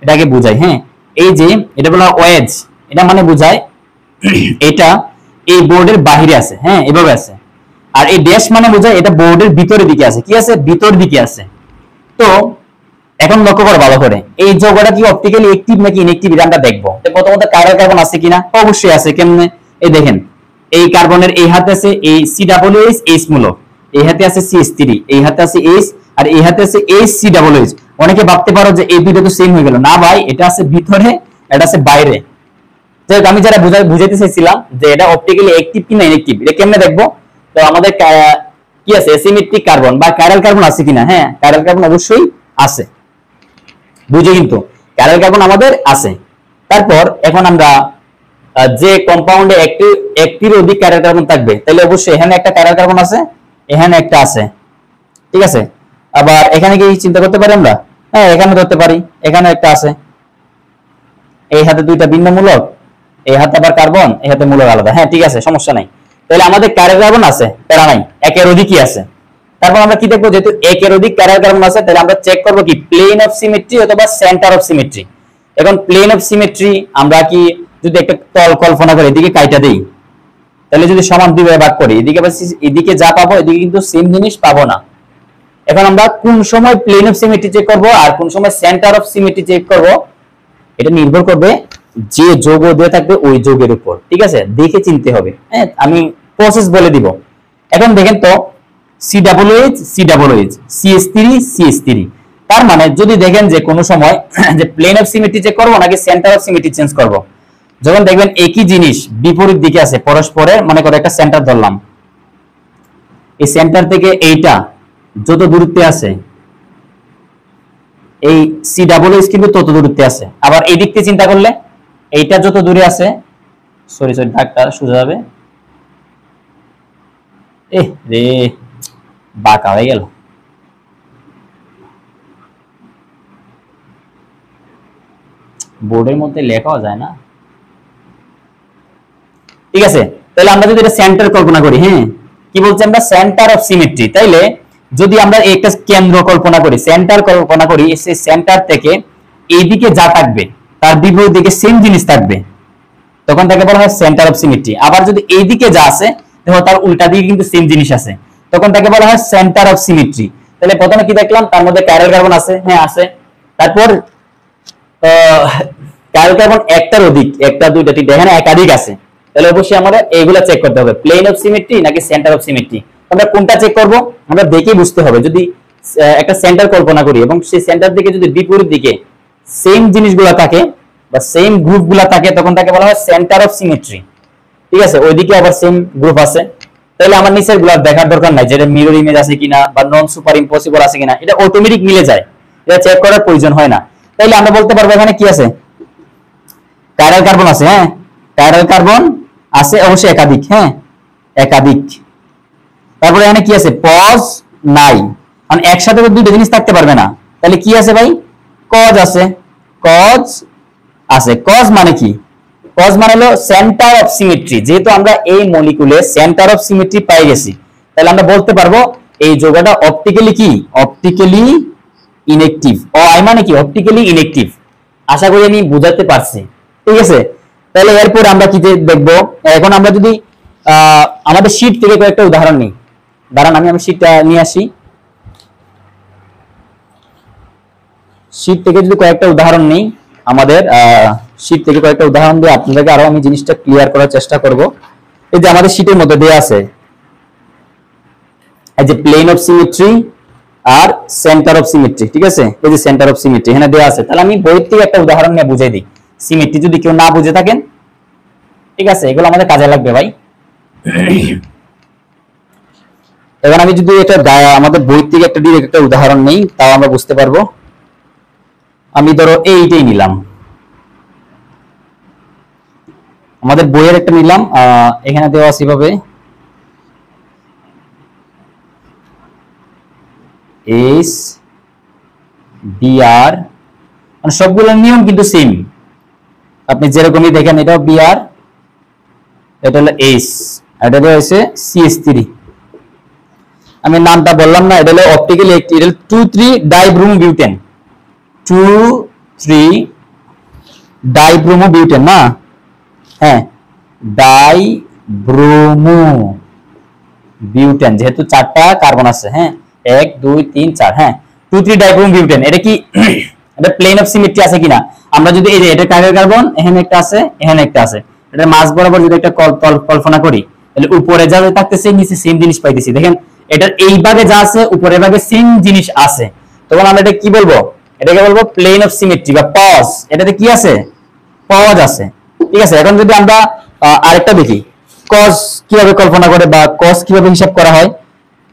এটাকে বোঝায়, হ্যাঁ, এই যে এটা বলা ওয়েজ, এটা মানে বোঝায় এটা এই বোর্ডের বাহিরে আছে, হ্যাঁ, এভাবে আছে। আর এই ড্যাশ মানে বোঝায় এটা বোর্ডের ভিতরের দিকে আছে। কি আছে? ভিতর দিকে আছে। তো এখন লক্ষ্য করো ভালো করে, এই যৌগটা কি অপটিক্যালি অ্যাক্টিভ নাকি ইনঅ্যাক্টিভ এটা আমরা দেখব। প্রথমত কাইরাল কার্বন আছে কিনা, অবশ্যই আছে। কেমনে? এই দেখেন, এই কার্বনের এই হাতে আছে এই COOH মূলক, এই হাতে আছে CH3, এই হাতে আছে H, আর এই হাতে আছে HCOOH। অনেকে ভাবতে পারো যে এই দুটো তো সেম হয়ে গেল। না ভাই, এটা আছে ভিতরে, এটা আছে বাইরে। যাই হোক, আমি যারা বুঝাইতে চাইছিলাম যে এটা অপটিক্যালি অ্যাক্টিভ কিনা ইনঅ্যাক্টিভ, এটা কেমনে দেখবো? তো আমাদের কি আছে, অ্যাসিমেট্রিক কার্বন বা কাইরাল কার্বন আছে কিনা। হ্যাঁ, কাইরাল কার্বন অবশ্যই আছে, বুঝে, কিন্তু কাইরাল কার্বন আমাদের আছে। তারপর এখন আমরা যে কম্পাউন্ডে একটির অধিক কাইরাল কার্বন থাকবে, তাহলে অবশ্যই এখানে একটা কাইরাল কার্বন আছে, এখানে একটা আছে, ঠিক আছে। আবার এখানে কি চিন্তা করতে পারি আমরা? হ্যাঁ, এখানে ধরতে পারি, এখানে একটা আছে। এই হাতে দুইটা ভিন্ন মূলক, এই হাতে আবার কার্বন, এই হাতে মূলক আলাদা। হ্যাঁ, ঠিক আছে, সমস্যা নাই। তাহলে আমাদের কাইরাল কার্বন আছে, প্যারা নাই, একের অধিকই আছে। তারপর আমরা কি দেখবো, যেহেতু একের অধিক কাইরাল কার্বন আছে, তাহলে আমরা চেক করব কি প্লেন অফ সিমেট্রি অথবা সেন্টার অফ সিমেট্রি। এখন প্লেন অফ সিমেট্রি আমরা কি যদি একটা তল কল্পনা করি, এদিকে কাইটা দেই, তাহলে যদি সমান দুই ভাগে ভাগ করি, এদিকে যা পাবো এদিকে কিন্তু সেম জিনিস পাবো না। এখন আমরা কোন সময় প্লেন অফ সিমেট্রি চেক করব আর কোন সময় সেন্টার অফ সিমেট্রি চেক করব, এটা নির্ভর করবে যে যৌগ দিয়ে থাকবে ওই যৌগের উপর। ঠিক আছে, দেখে চিনতে হবে। হ্যাঁ, আমি প্রসেস বলে দিব। এখন দেখেন তো, COOH CH3 তার মানে যদি দেখেন যে কোনো সময় যে প্লেন অফ সিমেট্রি চেক করব নাকি সেন্টার অফ সিমেট্রি চেঞ্জ করব, যখন দেখবেন একই জিনিস বিপরীত দিকে আছে পরস্পরের, মনে করে একটা সেন্টার ধরলাম, এই সেন্টার থেকে এইটা যত দূরত্বে আছে এই COOH কিন্তু তত দূরত্বে আছে। আবার এই দিক থেকে চিন্তা করলে এইটা যত দূরে আছে, সরি দাগটা সোজা যাবে, রে বাঁকা হয়ে গেল। বোর্ডের মধ্যে লেখাও যায় না। ঠিক আছে, তাহলে আমরা যদি এটা সেন্টার কল্পনা করি, হ্যাঁ, কি বলছি আমরা, সেন্টার অফ সিমেট্রি। তাইলে যদি আমরা একটা কেন্দ্র কল্পনা করি, সেন্টার কল্পনা করি, সেই সেন্টার থেকে এইদিকে যা থাকবে তার বিপরীত দিকে সেম জিনিস থাকবে, তখন তাকে বলা হয় সেন্টার অফ সিমেট্রি। আবার যদি এইদিকে যা আছে দেখো তার উল্টা দিকে কিন্তু সেম জিনিস আছে, তখন তাকে বলা হয় সেন্টার অফ সিমেট্রি। তাহলে প্রথমে কি দেখলাম, তার মধ্যে কাইরাল কার্বন আছে, হ্যাঁ আছে। তারপর কাইরাল কার্বন একটার অধিক, একটা দুইটা তিনটা, এখানে একাধিক আছে। তাহলে অবশ্যই আমাদের এইগুলা চেক করতে হবে, প্লেন অফ সিমেট্রি নাকি সেন্টার অফ সিমেট্রি। আমরা কোনটা চেক করব, আমরা দেখেই বুঝতে হবে। যদি একটা সেন্টার কল্পনা করি এবং সেই সেন্টার থেকে যদি বিপরীত দিকে সেম জিনিসগুলো থাকে বা সেম গ্রুপগুলো থাকে, তখন তাকে বলা হয় সেন্টার অফ সিমেট্রি। ঠিক আছে, ওইদিকে আবার সেম গ্রুপ আছে, তাহলে আমার নিচের গুলো দেখার দরকার নাই, যেটা মিরর ইমেজ আছে কিনা বা নন সুপার ইম্পসিবল আছে কিনা, এটা অটোমেটিক মিলে যায়। এটা চেক করার প্রয়োজন হয় না। তাইলে আমরা বলতে পারবো এখানে কি আছে, কাইরাল কার্বন আছে। হ্যাঁ, কাইরাল কার্বন আছে অবশ্যই একাধিক। হ্যাঁ, একাধিক। তারপরে এখানে কি আছে, পজ নাই, মানে একসাথে তো দুটো জিনিস থাকতে পারবে না। তাহলে কি আছে ভাই, কজ আছে। কজ আছে। কজ মানে কি, কজ মানে হলো সেন্টার অফ সিমেট্রি। যেহেতু আমরা এই মলিকুলে সেন্টার অফ সিমেট্রি পাই গেছি, তাহলে আমরা বলতে পারবো এই যৌগটা অপটিক্যালি কি, অপটিক্যালি ইনএক্টিভ। আই মানে কি, অপটিক্যালি ইনএক্টিভ। আশা করি আমি বুঝাতে পারছি, ঠিক আছে। তাহলে এরপর আমরা কি দেখবো, এখন আমরা যদি আমাদের শীট থেকে কয়েকটা উদাহরণ নিই। দাঁড়ান আমি শীটটা নিয়ে আসি। শীট থেকে যদি কয়েকটা উদাহরণ নেই, আমাদের শীট থেকে কয়েকটা উদাহরণ দিয়ে আপনাদেরকে আরো আমি জিনিসটা ক্লিয়ার করার চেষ্টা করব। এই যে আমাদের শীটের মধ্যে দেয়া আছে এই যে প্লেন অফ সিমেট্রি আর সেন্টার অফ সিমেট্রি, ঠিক আছে। এই যে সেন্টার অফ সিমেট্রি এখানে দেয়া আছে। তাহলে আমি বই থেকে একটা উদাহরণ নিয়ে বুঝাই দিই, সিমেট্রি যদি কেউ না বুঝে থাকেন, ঠিক আছে, এগুলো আমাদের কাজে লাগবে ভাই। এখন আমি যদি এটা আমাদের বই থেকে একটা ডিরেক্ট একটা উদাহরণ নেই, তাও আমরা বুঝতে পারবো। আমি ধরো এইটাই নিলাম, আমাদের বইয়ের একটা নিলাম, এখানে দেওয়া আছে এভাবে এস বিআর, মানে সবগুলোর নিয়ম কিন্তু সেম। আপনি যেরকমই দেখেন, এটাও বিআর, এটা হলো এস, এটা হচ্ছে সিএস3। আমি নামটা বললাম না, এটা হলো অপটিক্যালি একটি, এটা 2,3 ডাইব্রোমোবিউটেন, 2,3 ডাইব্রোমোবিউটেন না, হ্যাঁ ডাইব্রোমোবিউটেন, যেহেতু 4টা কার্বন আছে। হ্যাঁ, 1 2 3 4, হ্যাঁ 2,3 ডাইব্রোমোবিউটেন। এটা কি এটা প্লেন অফ সিমেট্রি আছে কিনা, আমরা যদি এই যে এটা কার্বন কার্বন এখানে একটা আছে এখানে একটা আছে, এটা মাঝ বরাবর যদি একটা কল্পনা করি, তাহলে উপরে যা থাকতেছে নিচে সেম জিনিস পাইতেছি। দেখেন এটার এই ভাগে যা আছে উপরের ভাগে সেম জিনিস আছে, তখন আমরা এটা কি বলবো, এটাকে বলবো প্লেন অফ সিমেট্রি বা পজ। এটাতে কি আছে, পজ আছে, ঠিক আছে। এখন যদি আমরা আরেকটা দেখি, কজ কিভাবে কল্পনা করে বা কজ কিভাবে হিসাব করা হয়।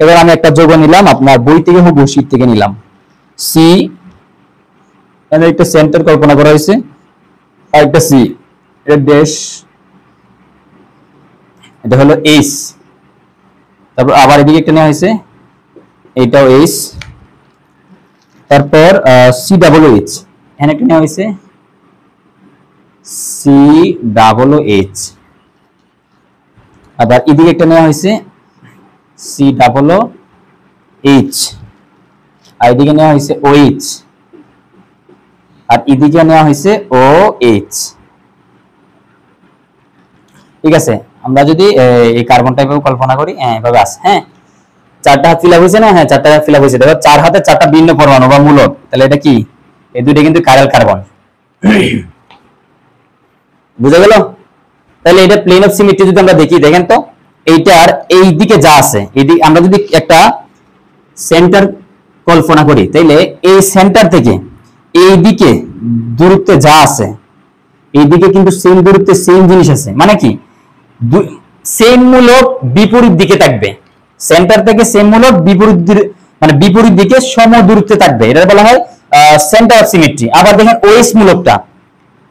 এবার আমি একটা যৌগ নিলাম, আপনার বই থেকে হোক শীট থেকে নিলাম, সি, এখানে একটা সেন্টার কল্পনা করা হয়েছে, আর একটা সি, এটা ড্যাশ, এটা হলো এইচ, তারপর আবার এদিকে একটা নেওয়া হয়েছে, এইটাও এইচ, তারপর সি ডাবল এইচ, এখানে একটা নেওয়া হয়েছে সি ডাবল এইচ, আবার এদিকে একটা নেওয়া হয়েছে সি ডাবল এইচ, আর এদিকে নেওয়া হয়েছে ওএইচ, আর এদিকে নেওয়া হয়েছে ও এইচ, ঠিক আছে। আমরা যদি এই কার্বনটা এভাবে কল্পনা করি, এভাবে আছে, হ্যাঁ 4টা হাত ফিল আপ হয়েছে না, হ্যাঁ 4টা ফিল আপ হয়েছে। দেখো 4 হাতে 4টা ভিন্ন পরমাণু বা মূলক, তাহলে এটা কি, এই দুইটা কিন্তু কাইরাল কার্বন। বুঝা গেল? তাহলে এটা প্লেন অফ সিমেট্রি যদি আমরা দেখি, দেখেন তো এইটার এই দিকে যা আছে, এইদিকে আমরা যদি একটা সেন্টার কল্পনা করি, তাইলে এই সেন্টার থেকে এই দিকে দূরত্বে যা আছে, এইদিকে কিন্তু সেম দূরত্বে সেম জিনিস আছে, মানে কি সেম মূলক বিপরীত দিকে থাকবে, সেন্টার থেকে সেম মূলক বিপরীত মানে বিপরীত দিকে সম দূরত্বে থাকবে, এটা বলা হয় সেন্টার অফ সিমেট্রি। আবার দেখেন ওএস মূলকটা,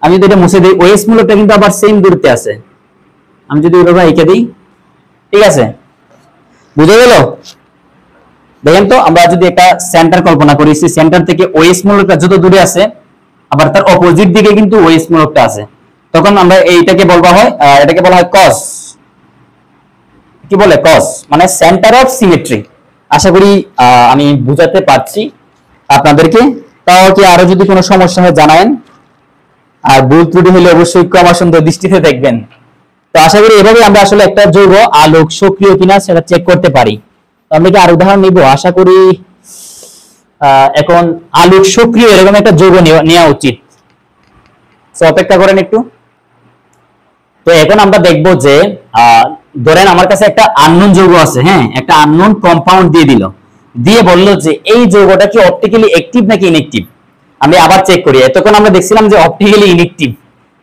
আমি যদি এটা মুছে দিই, ওএস মূলকটা কিন্তু আবার সেম দূরত্বে আছে, আমি যদি ওইভাবে এঁকে দিই, ঠিক আছে, বুঝে গেল? দেখেন তো আমরা যদি একটা সেন্টার কল্পনা করি, সেই সেন্টার থেকে ওএস মূলকটা যত দূরে আছে, আবার তার অপোজিট দিকে কিন্তু ওএস মূলকটা আছে, তখন আমরা এইটাকে বলবা হয়, এটাকে বলা হয় কস, কি বলে কস, মানে সেন্টার অফ সিমেট্রি। আশা করি আমি বুঝাতে পারছি আপনাদেরকে। তাও কি আরো যদি কোনো সমস্যা হয় জানায়েন, আর ভুল ত্রুটি হলে অবশ্যই ক্ষমা সুন্দর দৃষ্টিতে দেখবেন। তো আশা করি এভাবে আমরা আসলে একটা যৌগ আলোক সক্রিয় কিনা সেটা চেক করতে পারি। তো আমরা কি আর উদাহরণ নিব, আশা করি এখন আলোক সক্রিয় এরকম একটা যৌগ নেওয়া উচিত, তো অপেক্ষা করেন একটু। তো এখন আমরা দেখব যে ধরেন আমার কাছে একটা আননোন যৌগ আছে, হ্যাঁ একটা আননোন কম্পাউন্ড দিয়ে দিল, দিয়ে বললো যে এই যৌগটা কি অপটিক্যালি অ্যাক্টিভ নাকি ইনঅ্যাক্টিভ। আমি আবার চেক করি, এতক্ষণ আমরা দেখছিলাম যে অপটিক্যালি ইনঅ্যাক্টিভ,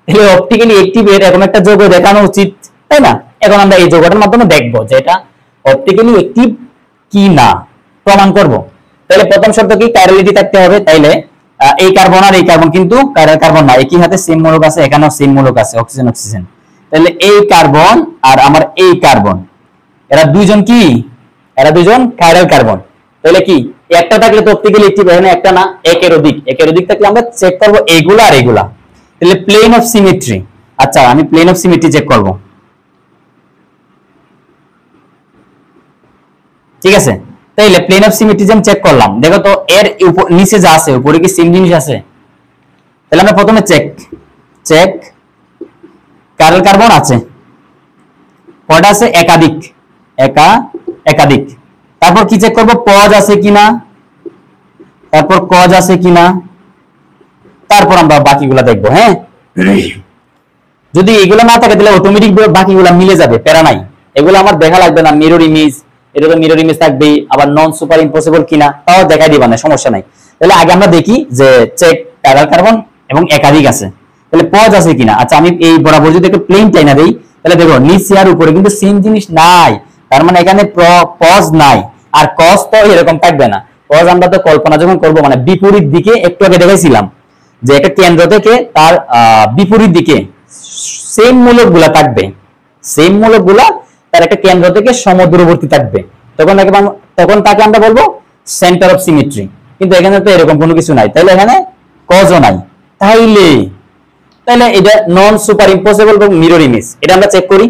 তাহলে অপটিক্যালি অ্যাক্টিভ এরকম একটা যৌগ দেখানো উচিত, তাই না? এখন আমরা এই যৌগটার মাধ্যমে দেখব যে এটা অপটিক্যালি অ্যাক্টিভ কি না, প্রমাণ করব। তো তাহলে প্রথম শর্ত কি কাইরালিটি থাকতে হবে, তাইলে এই কার্বন আর এই কার্বন কিন্তু কাইরাল কার্বন না, একই হাতে সেম মূলক আছে, এখানেও সেম মূলক আছে, অক্সিজেন অক্সিজেন। তাহলে এই কার্বন আর আমার এই কার্বন, এরা দুইজন কি, এরা দুইজন কাইরাল কার্বন। তাহলে কি একটা থাকলে তো অপটিক্যালি অ্যাক্টিভ হয় না, একটা না, একের অধিক থাকলে আমরা চেক করব এইগুলা আর এইগুলা। তাহলে প্লেন অফ সিমেট্রি, আচ্ছা আমি প্লেন অফ সিমেট্রি চেক করব, ঠিক আছে। তাইলে প্লেন অফ সিমেট্রি আমি চেক করলাম, দেখো তো এর নিচে যা আছে উপরে কি সেম জিনিস আছে? তাহলে আমরা প্রথমে চেক চেক কার্বন কার্বন আছে, কয়টা আছে? একাধিক, একাধিক। তারপর কি চেক করব? পজ আছে কিনা, তারপর কজ আছে কিনা, তারপর আমরা বাকিগুলা দেখবো। হ্যাঁ, যদি এগুলো না থাকে তাহলে অটোমেটিক বাকিগুলা মিলে যাবে, প্যারা নাই, এগুলো আমার দেখা লাগবে না। মিরর ইমেজ, এটা তো মিরর ইমেজ থাকবেই, আবার নন সুপার ইম্পসিবল কিনা তাও দেখাই দিবা না, সমস্যা নাই। তাহলে আগে আমরা দেখি যে চেক প্যারাল কার্বন এবং একাধিক আছে, তাহলে পজ আছে কিনা। আচ্ছা আমি এই বরাবর যদি একটা প্লেন টাইনা দেই, তাহলে দেখো নিচে আর উপরে কিন্তু সেম জিনিস নাই, তার মানে এখানে পজ নাই। আর কজ তো এরকম থাকবে না, কজ আমরা তো কল্পনা যখন করবো, মানে বিপরীত দিকে একটু আগে দেখাইছিলাম যে একটা কেন্দ্র থেকে তার বিপরীত দিকে সেম মূলক গুলা থাকবে, সেম মূলক গুলা তার একটা কেন্দ্র থেকে সমদূরবর্তী থাকবে, তখন তাকে আমরা বলবো সেন্টার অফ সিমেট্রি। কিন্তু এখানে তো এরকম কোনো কিছু নাই, তাইলে এখানে কজও নাই। তাইলে তাইলে এটা নন সুপার ইম্পসিবল এবং মিরর ইমেজ, এটা আমরা চেক করি।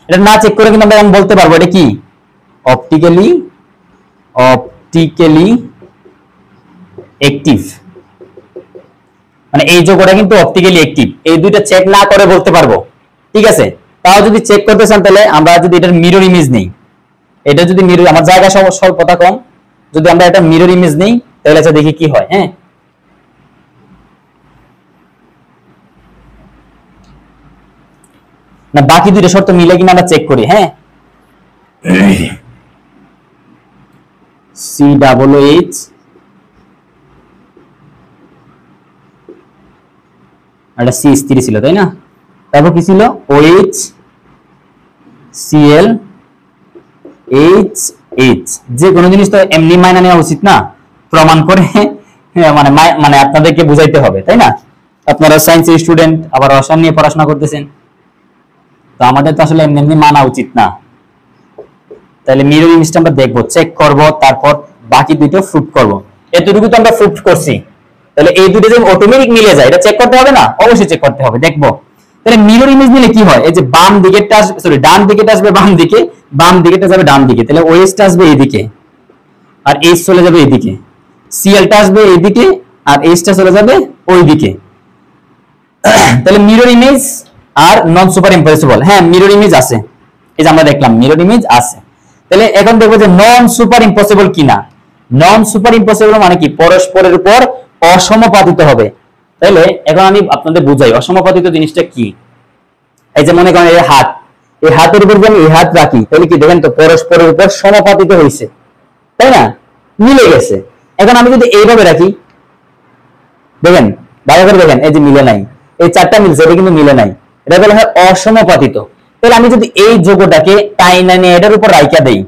এটা না চেক করে কিন্তু আমরা বলতে পারবো এটা কি অপটিক্যালি অপটিক্যালি অ্যাক্টিভ, মানে এই যোগটা কিন্তু অপটিক্যালি অ্যাক্টিভ। এই দুইটা চেক না করে বলতে পারবো, ঠিক আছে। তাও যদি চেক করতে চান তাহলে আমরা যদি এটার মিরর ইমেজ নেই, এটা যদি মিরর, আমার জায়গা স্বল্পতা কম, যদি আমরা এটা মিরর ইমেজ নেই তাহলে আচ্ছা দেখি কি হয়। হ্যাঁ, না বাকি দুইটা শর্ত মিলে কিনা আমরা চেক করি। হ্যাঁ, COOH একটা CH3 ছিল তাই না, তারপর কি ছিল OH Cl H, যে কোনো জিনিস তো এমনি মাইনা নেওয়া উচিত না, প্রমাণ করে মানে মানে আপনাদেরকে বুঝাইতে হবে তাই না। আপনারা সায়েন্সের স্টুডেন্ট, আবার রসায়ন নিয়ে পড়াশোনা করতেছেন, তো আমাদের তো আসলে এমনি এমনি মানা উচিত না। তাহলে মিরর ইমেজটা আমরা দেখবো, চেক করব, তারপর বাকি দুটো প্রুফ করব। এতটুকু তো আমরা প্রুফ করছি, তাহলে এই দুটো যে অটোমেটিক মিলে যায় এটা চেক করতে হবে না, অবশ্যই চেক করতে হবে, দেখবো। তাহলে মিরর ইমেজ নিলে কি হয়, এই যে বাম দিকেরটা আসবে, সরি ডান দিকেটা আসবে বাম দিকে, বাম দিকেটা যাবে ডান দিকে, তাহলে ওএসটা আসবে এইদিকে আর এইচ চলে যাবে এইদিকে, সিএলটা আসবে এইদিকে আর এইচটা চলে যাবে ওইদিকে। তাহলে মিরর ইমেজ আর নন সুপার ইম্পসিবল, হ্যাঁ মিরর ইমেজ আছে, এই যে আমরা দেখলাম মিরর ইমেজ আছে। তাহলে এখন দেখবো যে নন সুপার ইম্পসিবল কিনা। নন সুপার ইম্পসিবল মানে কি, পরস্পরের উপর অসমপাতিত হবে। তাহলে এখন আমি আপনাদের বুঝাই অসমপাতিত জিনিসটা কি। এই যে মনে করেন এই হাত, এই হাতের উপর যদি আমি এই হাত রাখি তাহলে কি দেখেন তো পরস্পরের উপর সমাপাতিত হয়েছে, তাই না, মিলে গেছে। এখন আমি যদি এইভাবে রাখি, দেখেন ভালো করে দেখেন, এই যে মিলে নাই, এই চারটা মিলছে, এটা কিন্তু মিলে নাই, এটা বলা হয় অসমপাতিত। তাহলে আমি যদি এই যোগটাকে টাইনা নিয়ে এটার উপর রাইখা দেই,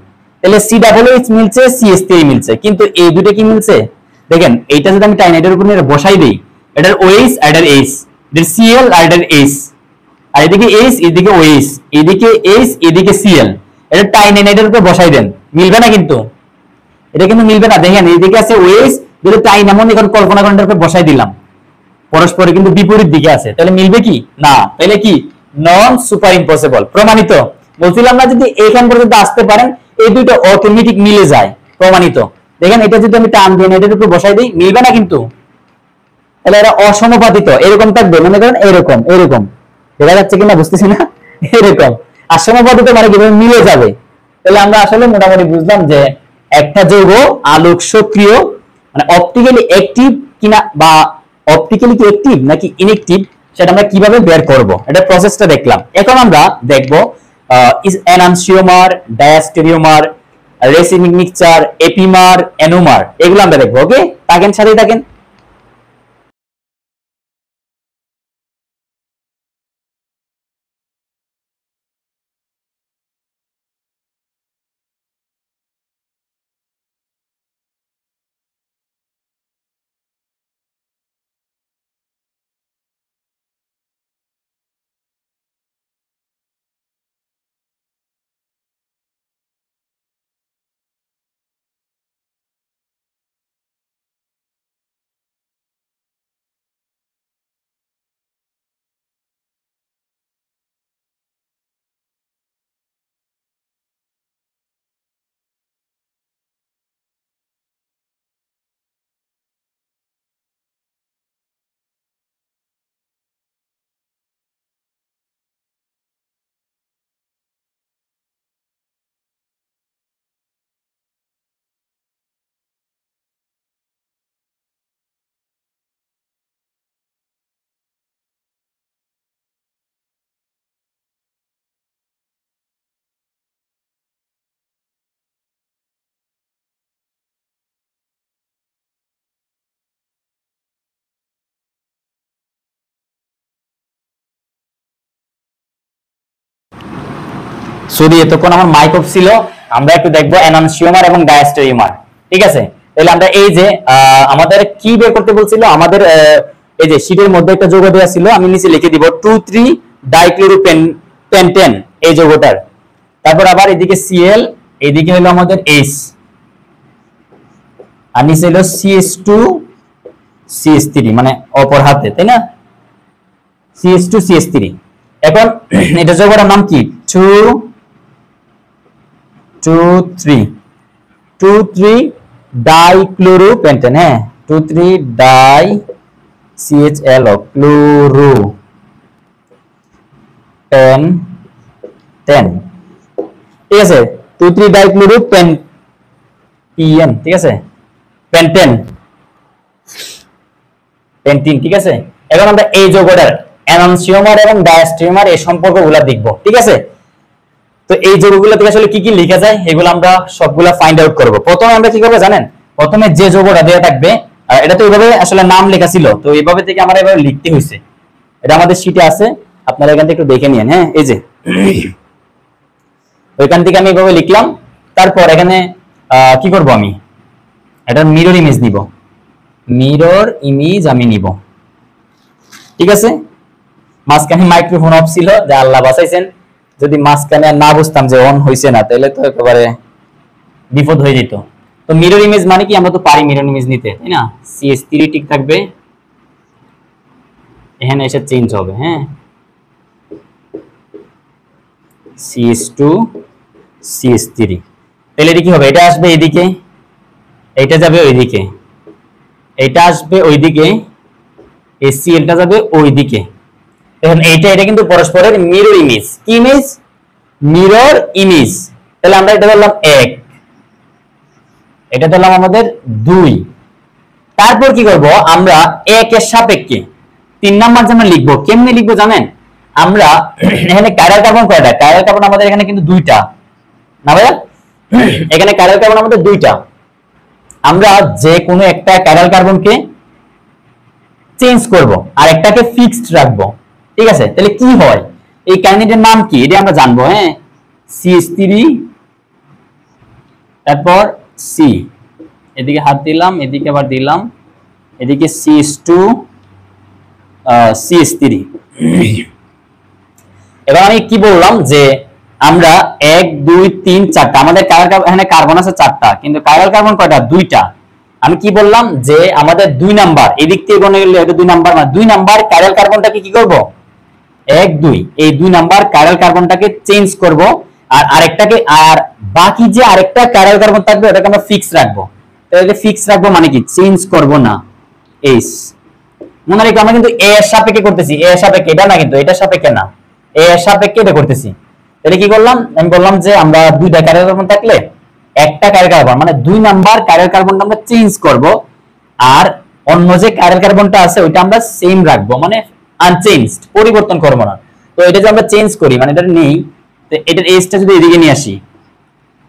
তাহলে COOH মিলছে, CH3 মিলছে, কিন্তু এই দুটো কি মিলছে, দেখেন এইটা যদি আমি টাইনা এটার উপর নিয়ে বসাই দেই, এটার OH আর এটার H, এটার Cl আর এটার H, আর এদিকে H এদিকে OH, এদিকে H এদিকে Cl, এটা টাইনা এটার উপর বসাই দেন, মিলবে না কিন্তু, এটা কিন্তু মিলবে না। দেখেন এইদিকে আছে OH, যদি টাইনা মনে এখন কল্পনা করেন এটার উপর বসাই দিলাম, পরস্পর কিন্তু বিপরীত দিকে আছে, তাহলে মিলবে কি না, তাহলে কি নন সুপার ইম্পসিবল, প্রমাণিত। বলছিলাম না যদি এইখান পর্যন্ত আসতে পারেন এই দুটো অটোমেটিক মিলে যায়, প্রমাণিত। দেখেন এটা যদি আমি টান দিয়ে এটার উপর বসাই দিই মিলবে না কিন্তু, তাহলে এরা অসমপাতিত, এরকম থাকবে, মনে করেন এরকম এরকম, দেখা যাচ্ছে কিনা বুঝতেছি না, এরকম। আর সমপাতিত মানে কিভাবে মিলে যাবে। তাহলে আমরা আসলে মোটামুটি বুঝলাম যে একটা যৌগ আলোক সক্রিয়, মানে অপটিক্যালি অ্যাক্টিভ কিনা, বা অপটিক্যালি কি অ্যাক্টিভ নাকি ইনঅ্যাক্টিভ, সেটা আমরা কিভাবে বের করব, এটা প্রসেসটা দেখলাম। এখন আমরা দেখব এনানসিওমার, ডায়াস্টেরিওমার, রেসিমিক মিক্সচার, এপিমার, এনোমার, এগুলো আমরা দেখবো। ওকে, থাকেন সাথেই থাকেন। সরি এতক্ষণ আমার মাইক অফ ছিল, আমরা একটু দেখবো এনানসিওমার এবং ডায়াস্টেরিওমার। ঠিক আছে, তাহলে আমরা এই যে আমাদের কি বের করতে বলছিল, আমাদের এই যে শীটের মধ্যে একটা যৌগ দেওয়া ছিল, আমি নিচে লিখে দিব 2,3 ডাইক্লোরোপেন্টেন এই যৌগটার। তারপর আবার এদিকে Cl, এদিকে হলো আমাদের H, আর নিচে হলো CH2 CH3, মানে অপর হাতে, তাই না? CH2 CH3। এখন এটা যৌগটার নাম কি? 2,3 ডাইক্লোরোপেন্টেন। হ্যাঁ, 2,3 ডাই CHL ক্লোরোপেন্টেন। ঠিক আছে, 2,3 ডাইক্লোরোপেন্টেন। ঠিক আছে, পেন্টেন, পেন্টিন। ঠিক আছে, এখন আমরা এই যৌগটার এনানসিওমার এবং ডায়াস্টেরিওমার এই সম্পর্কগুলো দেখব। ঠিক আছে, তো এই যৌগগুলো থেকে আসলে কি কি লেখা যায় এগুলো আমরা সবগুলা ফাইন্ড আউট করব। প্রথমে আমরা কি করব জানেন? প্রথমে যে যৌগটা দেয়া থাকবে, এটা তো এইভাবে আসলে নাম লেখা ছিল, তো এইভাবে থেকে আমরা এভাবে লিখতে হইছে। এটা আমাদের শীটে আছে, আপনারা এখান থেকে একটু দেখে নিন। হ্যাঁ, এই যে ওইখান থেকে আমি এইভাবে লিখলাম। তারপর এখানে কি করব, আমি এটা মিরর ইমেজ নিব, মিরর ইমেজ আমি নিব। ঠিক আছে, মাঝখানে মাইক্রোফোন অফ ছিল, যা আল্লাহ বাঁচাইছেন। যদি মাঝখানে না বুঝতাম যে অন হইছে না, তাহলে তো একেবারে বিপদ হয়ে যেত। তো মিরর ইমেজ মানে কি, আমরা তো পারি মিরর ইমেজ নিতে, তাই না? CH3 ঠিক থাকবে, এখানে এসে চেঞ্জ হবে। হ্যাঁ, CH2 CH3, তাহলে এটা কি হবে? এটা আসবে এদিকে, এটা যাবে ওইদিকে, এটা আসবে ওইদিকে, এই Clটা যাবে ওইদিকে। এখন এটা কিন্তু পরস্পরের মিরর ইমেজ। কি ইমেজ? Mirror image. তাহলে আমরা এটা ধরলাম 1, এটা ধরলাম আমাদের 2। তারপর কি করব, আমরা 1 এর সাপেক্ষে 3 নাম্বার যে আমরা লিখবো, কেমনে লিখবো জানেন? আমরা এখানে কাইরাল কার্বন কয়টা? কাইরাল কার্বন আমাদের এখানে কিন্তু 2টা, না ভাইয়া? এখানে কাইরাল কার্বন আমাদের 2টা। আমরা যে কোনো একটা কাইরাল কার্বনকে চেঞ্জ করব আর একটাকে ফিক্সড রাখবো। ঠিক আছে, তাহলে কি হয়? এই কাইনেটের নাম কি এটা আমরা জানবো। হ্যাঁ, CH3, তারপর C, এদিকে হাত দিলাম, এদিকে আবার দিলাম, এদিকে CH2 CH3। এবার আমি কি বললাম যে আমরা 1 2 3 4টা, আমাদের এখানে কার্বন আছে 4টা, কিন্তু কাইরাল কার্বন কয়টা? 2টা। আমি কি বললাম যে আমাদের 2 নাম্বার, এদিক থেকে গণে গেলে এটা 2 নাম্বার, মানে 2 নাম্বার কাইরাল কার্বনটাকে কি করব? 1 2, এই 2 নাম্বার কাইরাল কার্বনটাকে চেঞ্জ করব, আর আরেকটাকে, আর বাকি যে আরেকটা কাইরাল কার্বন থাকবে ওটাকে আমরা ফিক্স রাখবো। তাহলে ফিক্স রাখবো মানে কি? চেঞ্জ করব না। H, মনে রাখো আমরা কিন্তু A এর সাপেক্ষে করতেছি, A এর সাপেক্ষে, এটা না কিন্তু, এটা সাপেক্ষে না, A এর সাপেক্ষে এটা করতেছি। তাহলে কি করলাম? আমি বললাম যে আমরা 2টা কাইরাল কার্বন থাকলে একটা কাইরাল কার্বন, মানে 2 নাম্বার কাইরাল কার্বনটা আমরা চেঞ্জ করব, আর অন্য যে কাইরাল কার্বনটা আছে ওইটা আমরা সেম রাখবো, মানে আনচেঞ্জড, পরিবর্তন করব না। তো এটা যে আমরা চেঞ্জ করি, মানে এটা নেই, তো এটার H টা যদি এদিকে নিয়ে আসি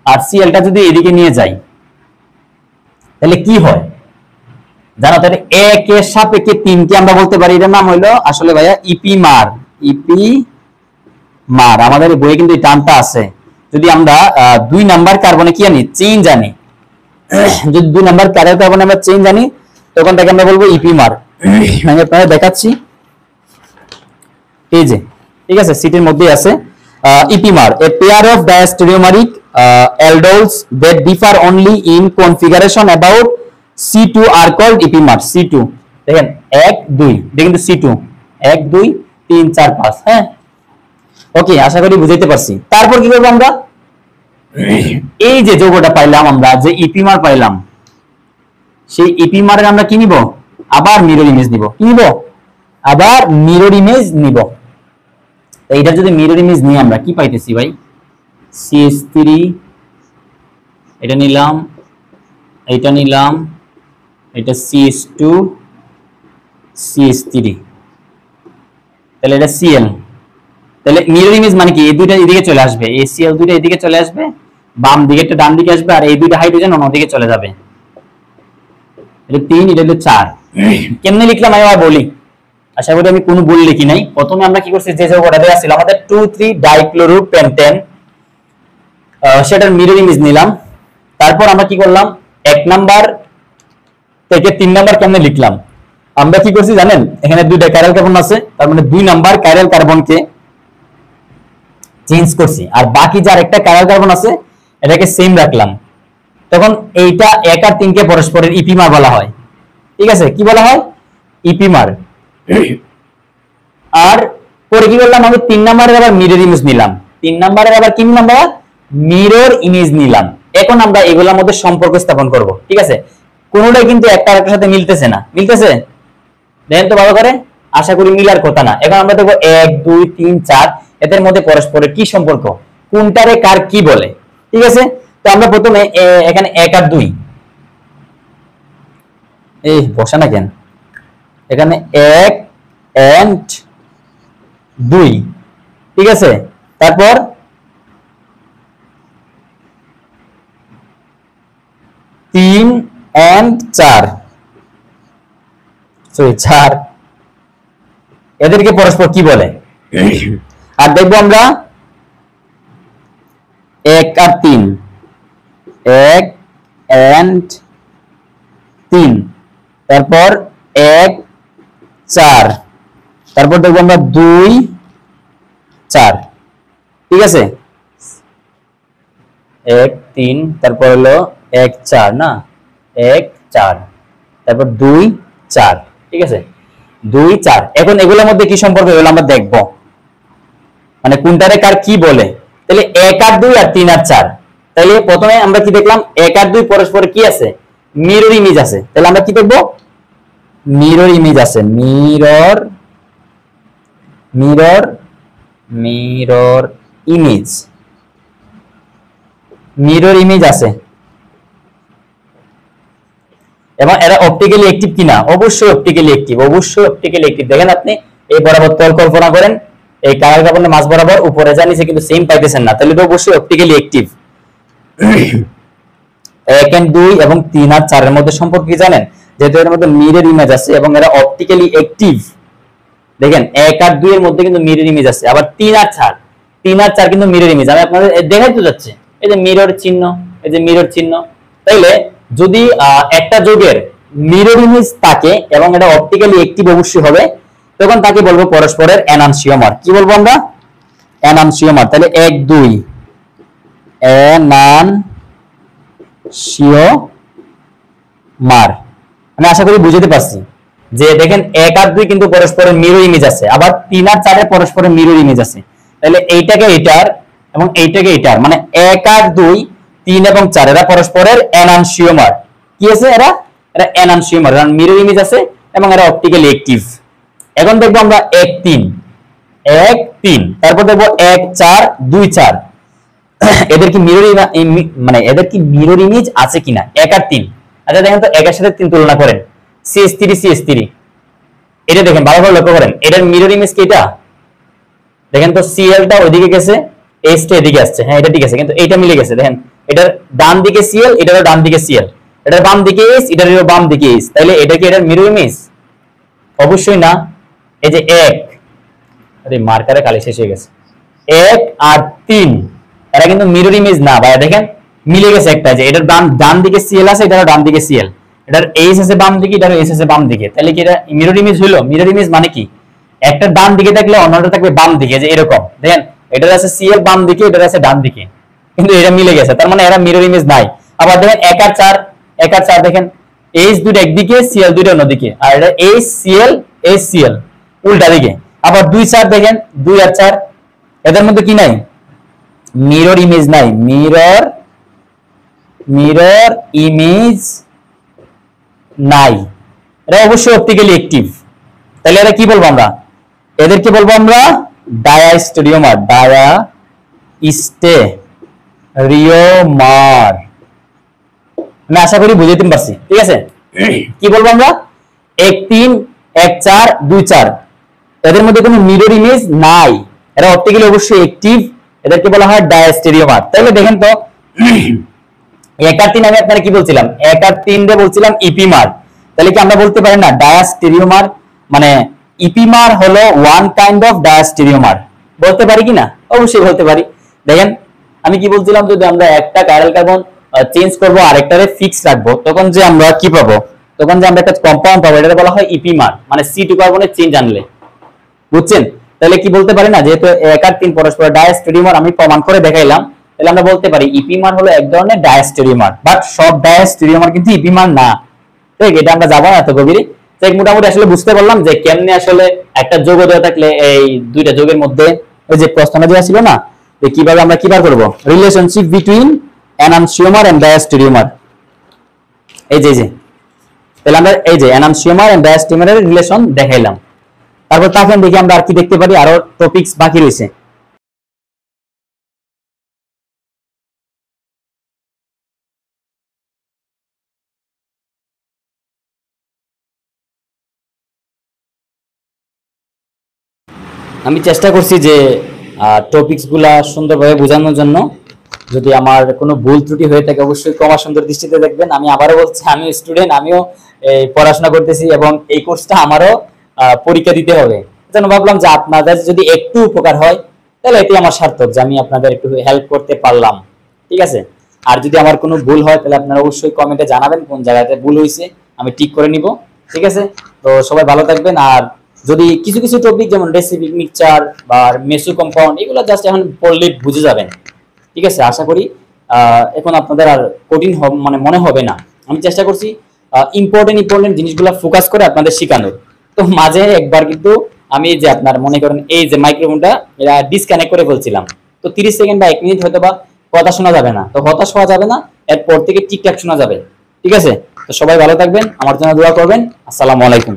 আর Cl টা যদি এদিকে নিয়ে যাই, তাহলে কি হয় জানো? তাহলে 1 এর সাপেক্ষে 3কে আমরা বলতে পারি, এটার নাম হলো আসলে ভাইয়া ইপিমার। ইপিমার আমাদের বইয়ে কিন্তু এই টার্মটা আছে। যদি আমরা 2 নাম্বার কার্বনে কি আনি? চেঞ্জ আনি। যদি 2 নাম্বার কাইরাল কার্বনে আমরা চেঞ্জ আনি, তখন তাকে আমরা বলবো ইপিমার। আমি আপনাদের দেখাচ্ছি, এই যে, ঠিক আছে, সিটের মধ্যেই আছে ইপিমার, a pair of diastereomeric aldols that differ only in configuration about C2 are called ইপিমার। C2 দেখেন 1 2, দেখেন তো C2 1 2 3 4 5। হ্যাঁ, ওকে, আশা করি বুঝাইতে পারছি। তারপর কি করব আমরা? এই যে যৌগটা পাইলাম, আমরা যে ইপিমার পাইলাম, সেই ইপিমারের আমরা কি নিব? আবার মিরর ইমেজ নিব। কি নিব? আবার মিরর ইমেজ নিব। এইটা যদি মিরর ইমেজ নিয়ে আমরা কি পাইতেছি ভাই? CH3, এটা নিলাম, এটা নিলাম, এটা CH2 CH3, তাহলে এটা Cl। তাহলে মিরর ইমেজ মানে কি? এই দুইটা এদিকে চলে আসবে, এই Cl দুইটা এদিকে চলে আসবে, বাম দিকে একটা ডান দিকে আসবে, আর এই দুইটা হাইড্রোজেন অন্য দিকে চলে যাবে। এটা 3, এটা হলো 4। কেমনে লিখলাম আমি আবার বলি, আশা করি আমি কোনো ভুল লিখি নাই। প্রথমে আমরা কি করছি, যে যৌগটা দেয়া ছিল আমাদের 2,3 ডাইক্লোরোপেন্টেন, সেটার মিরর ইমেজ নিলাম। তারপর আমরা কি করলাম, 1 নাম্বার থেকে 3 নাম্বার কেমনে লিখলাম, আমরা কি করছি জানেন, এখানে দুইটা কাইরাল কার্বন আছে, তার মানে 2 নাম্বার কাইরাল কার্বনকে চেঞ্জ করছি, আর বাকি যার একটা কাইরাল কার্বন আছে এটাকে সেম রাখলাম। তখন এইটা 1 আর 3 কে পরস্পরের ইপিমার বলা হয়। ঠিক আছে, কি বলা হয়, ইপিমার। আর পরে কি করলাম, আমি 3 নাম্বারের আবার মিরর ইমেজ নিলাম, 3 নাম্বারের আবার কি নিলাম বাবা, মিরর ইমেজ নিলাম। এখন আমরা এগুলোর মধ্যে সম্পর্ক স্থাপন করব। ঠিক আছে, কোনোটাই কিন্তু একটা আরেকটার সাথে মিলতেছে না, মিলতেছে দেখেন তো ভালো করে, আশা করি মিলার কথা না। এখন আমরা দেখবো 1 2 3 4 এদের মধ্যে পরস্পরের কি সম্পর্ক, কোনটারে কার কি বলে। ঠিক আছে, তো আমরা প্রথমে এখানে 1 আর 2, এই বসা না কেন, এখানে 1 and 2, ঠিক আছে, তারপর 3 and 4, সরি 4, এদেরকে পরস্পর কি বলে। আর দেখবো আমরা 1 আর 3, 1 and 3, তারপর 1 4, তারপর দেখবো আমরা 2 4, ঠিক আছে, 1 3, তারপর হলো 1 4 না, 1 4, তারপর 2 4, ঠিক আছে, 2 4। এখন এগুলোর মধ্যে কি সম্পর্ক এগুলো আমরা দেখবো, মানে কোনটারে কার কি বলে। তাহলে 1 আর 2 আর 3 আর 4, তাহলে প্রথমে আমরা কি দেখলাম, 1 আর 2 পরস্পর কি আছে, মিরর ইমেজ আছে। তাহলে আমরা কি দেখবো, মিরর ইমেজ আছে, mirror mirror mirror image, mirror image আছে। এবং এরা অপটিক্যালি অ্যাক্টিভ কিনা, অবশ্যই অপটিক্যালি অ্যাক্টিভ, অবশ্যই অপটিক্যালি অ্যাক্টিভ। দেখেন আপনি এই বরাবর তল কল্পনা করেন, এই কালার কার্বনের মাঝ বরাবর উপরে যা নিচে কিন্তু সেম পাইতেছেন না, তাহলে তো অবশ্যই অপটিক্যালি অ্যাক্টিভ। 1 and 2 এবং 3 আর 4 এর মধ্যে সম্পর্ক কি জানেন, যেহেতু এর মধ্যে মিরর ইমেজ আছে এবং এরা অপটিক্যালি অ্যাক্টিভ। দেখেন 1 আর 2 এর মধ্যে কিন্তু মিরর ইমেজ আছে, আবার 3 আর 4, 3 আর 4 কিন্তু মিরর ইমেজ। আমি আপনাদের দেখাইতে যাচ্ছে, এই যে মিরর চিহ্ন, এই যে মিরর চিহ্ন। তাইলে যদি একটা যৌগের মিরর ইমেজ থাকে এবং এটা অপটিক্যালি অ্যাক্টিভ অবশ্যই হবে, তখন তাকে বলবো পরস্পরের এনানসিওমার। কি বলবো আমরা, এনানসিওমার। তাহলে 1 2 এনানসিওমার, আমি আশা করি বুঝতে পারছি যে দেখেন 1 আর 2 কিন্তু পরস্পরের মিরর ইমেজ আছে, আবার 3 আর 4 এর পরস্পরের মিরর ইমেজ আছে। তাহলে এইটাকে এটার এবং এইটাকে এটার, মানে 1 আর 2 3 এবং 4 এরা পরস্পরের এনানসিওমার। কি আছে, এরা এরা এনানসিওমার, কারণ মিরর ইমেজ আছে এবং এরা অপটিক্যালি অ্যাক্টিভ। এখন দেখবো আমরা 1 3, 1 3, তারপর দেখবো 1 4 2 4, এদের কি মিরর মানে এদের কি মিরর ইমেজ আছে কিনা, 1 আর 3। আচ্ছা দেখেন তো 1 এর সাথে 3 তুলনা করেন, CH3 CH3, এটা দেখেন ভালোভাবে লক্ষ্য করেন, এটার মিরর ইমেজ কি এটা, দেখেন তো Cl টা ওইদিকে গেছে, H টা এদিকে আসছে, হ্যাঁ এটা ঠিক আছে, কিন্তু এইটা মিলে গেছে। দেখেন এটার ডান দিকে Cl, এটারও ডান দিকে Cl, এটার বাম দিকে H, এটারও বাম দিকে H, তাইলে এটা কি এটার মিরর ইমেজ, অবশ্যই না। এই যে 1, আরে মার্কারে কালি শেষ হয়ে গেছে, 1 আর 3 এরা কিন্তু মিরর ইমেজ না ভাই। দেখেন মিলে গেছে একটা, যে এটার ডান দিকে Cl আছে, এটারও ডান দিকে Cl, এটার H আছে বাম দিকে, এটারও H আছে বাম দিকে, তাহলে কি এটা মিরর ইমেজ হলো। মিরর ইমেজ মানে কি, একটা ডান দিকে থাকলে অন্যটা থাকবে বাম দিকে, যে এরকম। দেখেন এটার আছে Cl বাম দিকে, এটার আছে ডান দিকে, কিন্তু এটা মিলে গেছে, তার মানে এরা মিরর ইমেজ নাই। আবার দেখেন 1 আর 4, 1 আর 4 দেখেন H দুটো একদিকে, Cl দুটো অন্যদিকে, আর এটা HCl HCl উল্টা দিকে। আবার 2 4 দেখেন 2 আর 4 এদের মধ্যে কি নাই, মিরর ইমেজ নাই, মিরর ইমেজ নাই, এরা অবশ্যই অপটিক্যালি অ্যাক্টিভ। তাহলে এরা কি বলবো আমরা, এদেরকে বলবো আমরা ডায়াস্টেরিওমার, ডায়াস্টেরিওমার। আমি আশা করি বুঝাইতে পারছি, ঠিক আছে। কি বলবো আমরা, 1 3 1 4 2 4, এদের মধ্যে কোনো মিরর ইমেজ নাই, এরা অপটিক্যালি অবশ্যই অ্যাক্টিভ, এদেরকে বলা হয় ডায়াস্টেরিওমার। তাহলে দেখেন তো 1 আর 3 আমি আপনারা কি বলছিলাম, 1 আর 3 রে বলছিলাম ইপিমার, তাহলে কি আমরা বলতে পারি না ডায়াস্টেরিওমার, মানে ইপিমার হলো ওয়ান কাইন্ড অফ ডায়াস্টেরিওমার, বলতে পারি কি না, অবশ্যই বলতে পারি। দেখেন আমি কি বলছিলাম, যদি আমরা একটা কাইরাল কার্বন চেঞ্জ করব আরেকটারে ফিক্স রাখবো, তখন যে আমরা কি পাবো, তখন যে আমরা একটা কম্পাউন্ড পাবো, এটা বলা হয় ইপিমার, মানে C2 কার্বনের চেঞ্জ আনলে, বুঝছেন? তাহলে কি বলতে পারি না, যেহেতু 1 আর 3 পরস্পর ডায়াস্টেরিওমার, আমি প্রমাণ করে দেখাইলাম, তাহলে আমরা বলতে পারি ইপিমার হলো এক ধরনের ডায়াস্টেরিওমার, বাট সব ডায়াস্টেরিওমার কিন্তু ইপিমার না। ঠিক, এটা আমরা যাবো না এত গভীরে। তাই মোটামুটি আসলে বুঝতে পারলাম যে কেমনে আসলে একটা যৌগ দেওয়া থাকলে এই দুইটা যৌগের মধ্যে ওই যে প্রশ্নটা দেওয়া ছিল না, যে কিভাবে আমরা কি বার করব, রিলেশনশিপ বিটুইন এনানসিওমার এন্ড ডায়াস্টেরিওমার। এই যে তাহলে আমরা এই যে এনানসিওমার এন্ড ডায়াস্টেরিওমারের রিলেশন দেখাইলাম। তারপর তারপর দেখি আমরা আর কি দেখতে পারি, আরো টপিকস বাকি রয়েছে। আমি চেষ্টা করছি যে টপিকস গুলা সুন্দরভাবে বোঝানোর জন্য। যদি আমার কোনো ভুল ত্রুটি হয়ে থাকে অবশ্যই ক্ষমা সুন্দর দৃষ্টিতে দেখবেন। আমি আবারও বলছি, আমি স্টুডেন্ট, আমিও পড়াশোনা করতেছি এবং এই কোর্সটা আমারও পরীক্ষা দিতে হবে। এজন্য ভাবলাম যে আপনাদের যদি একটু উপকার হয় তাহলে এটি আমার সার্থক, যে আমি আপনাদের একটু হেল্প করতে পারলাম। ঠিক আছে, আর যদি আমার কোনো ভুল হয় তাহলে আপনারা অবশ্যই কমেন্টে জানাবেন কোন জায়গাতে ভুল হয়েছে, আমি ঠিক করে নিব। ঠিক আছে, তো সবাই ভালো থাকবেন। আর যদি কিছু কিছু টপিক যেমন রেসিপি মিক্সচার বা মেসো কম্পাউন্ড, এগুলো জাস্ট এখন পড়লে বুঝে যাবেন। ঠিক আছে, আশা করি এখন আপনাদের আর কঠিন মানে মনে হবে না। আমি চেষ্টা করছি ইম্পর্টেন্ট জিনিসগুলো ফোকাস করে আপনাদের শেখানোর। তো মাঝে একবার কিন্তু আমি যে আপনার মনে করেন এই যে মাইক্রোফোনটা এটা ডিসকানেক্ট করে ফেলছিলাম, তো 30 সেকেন্ড বা 1 মিনিট হয়তো বা কথা শোনা যাবে না, তো হতাশ হওয়া যাবে না, এরপর থেকে ঠিকঠাক শোনা যাবে। ঠিক আছে, তো সবাই ভালো থাকবেন, আমার জন্য দোয়া করবেন। আসসালামু আলাইকুম।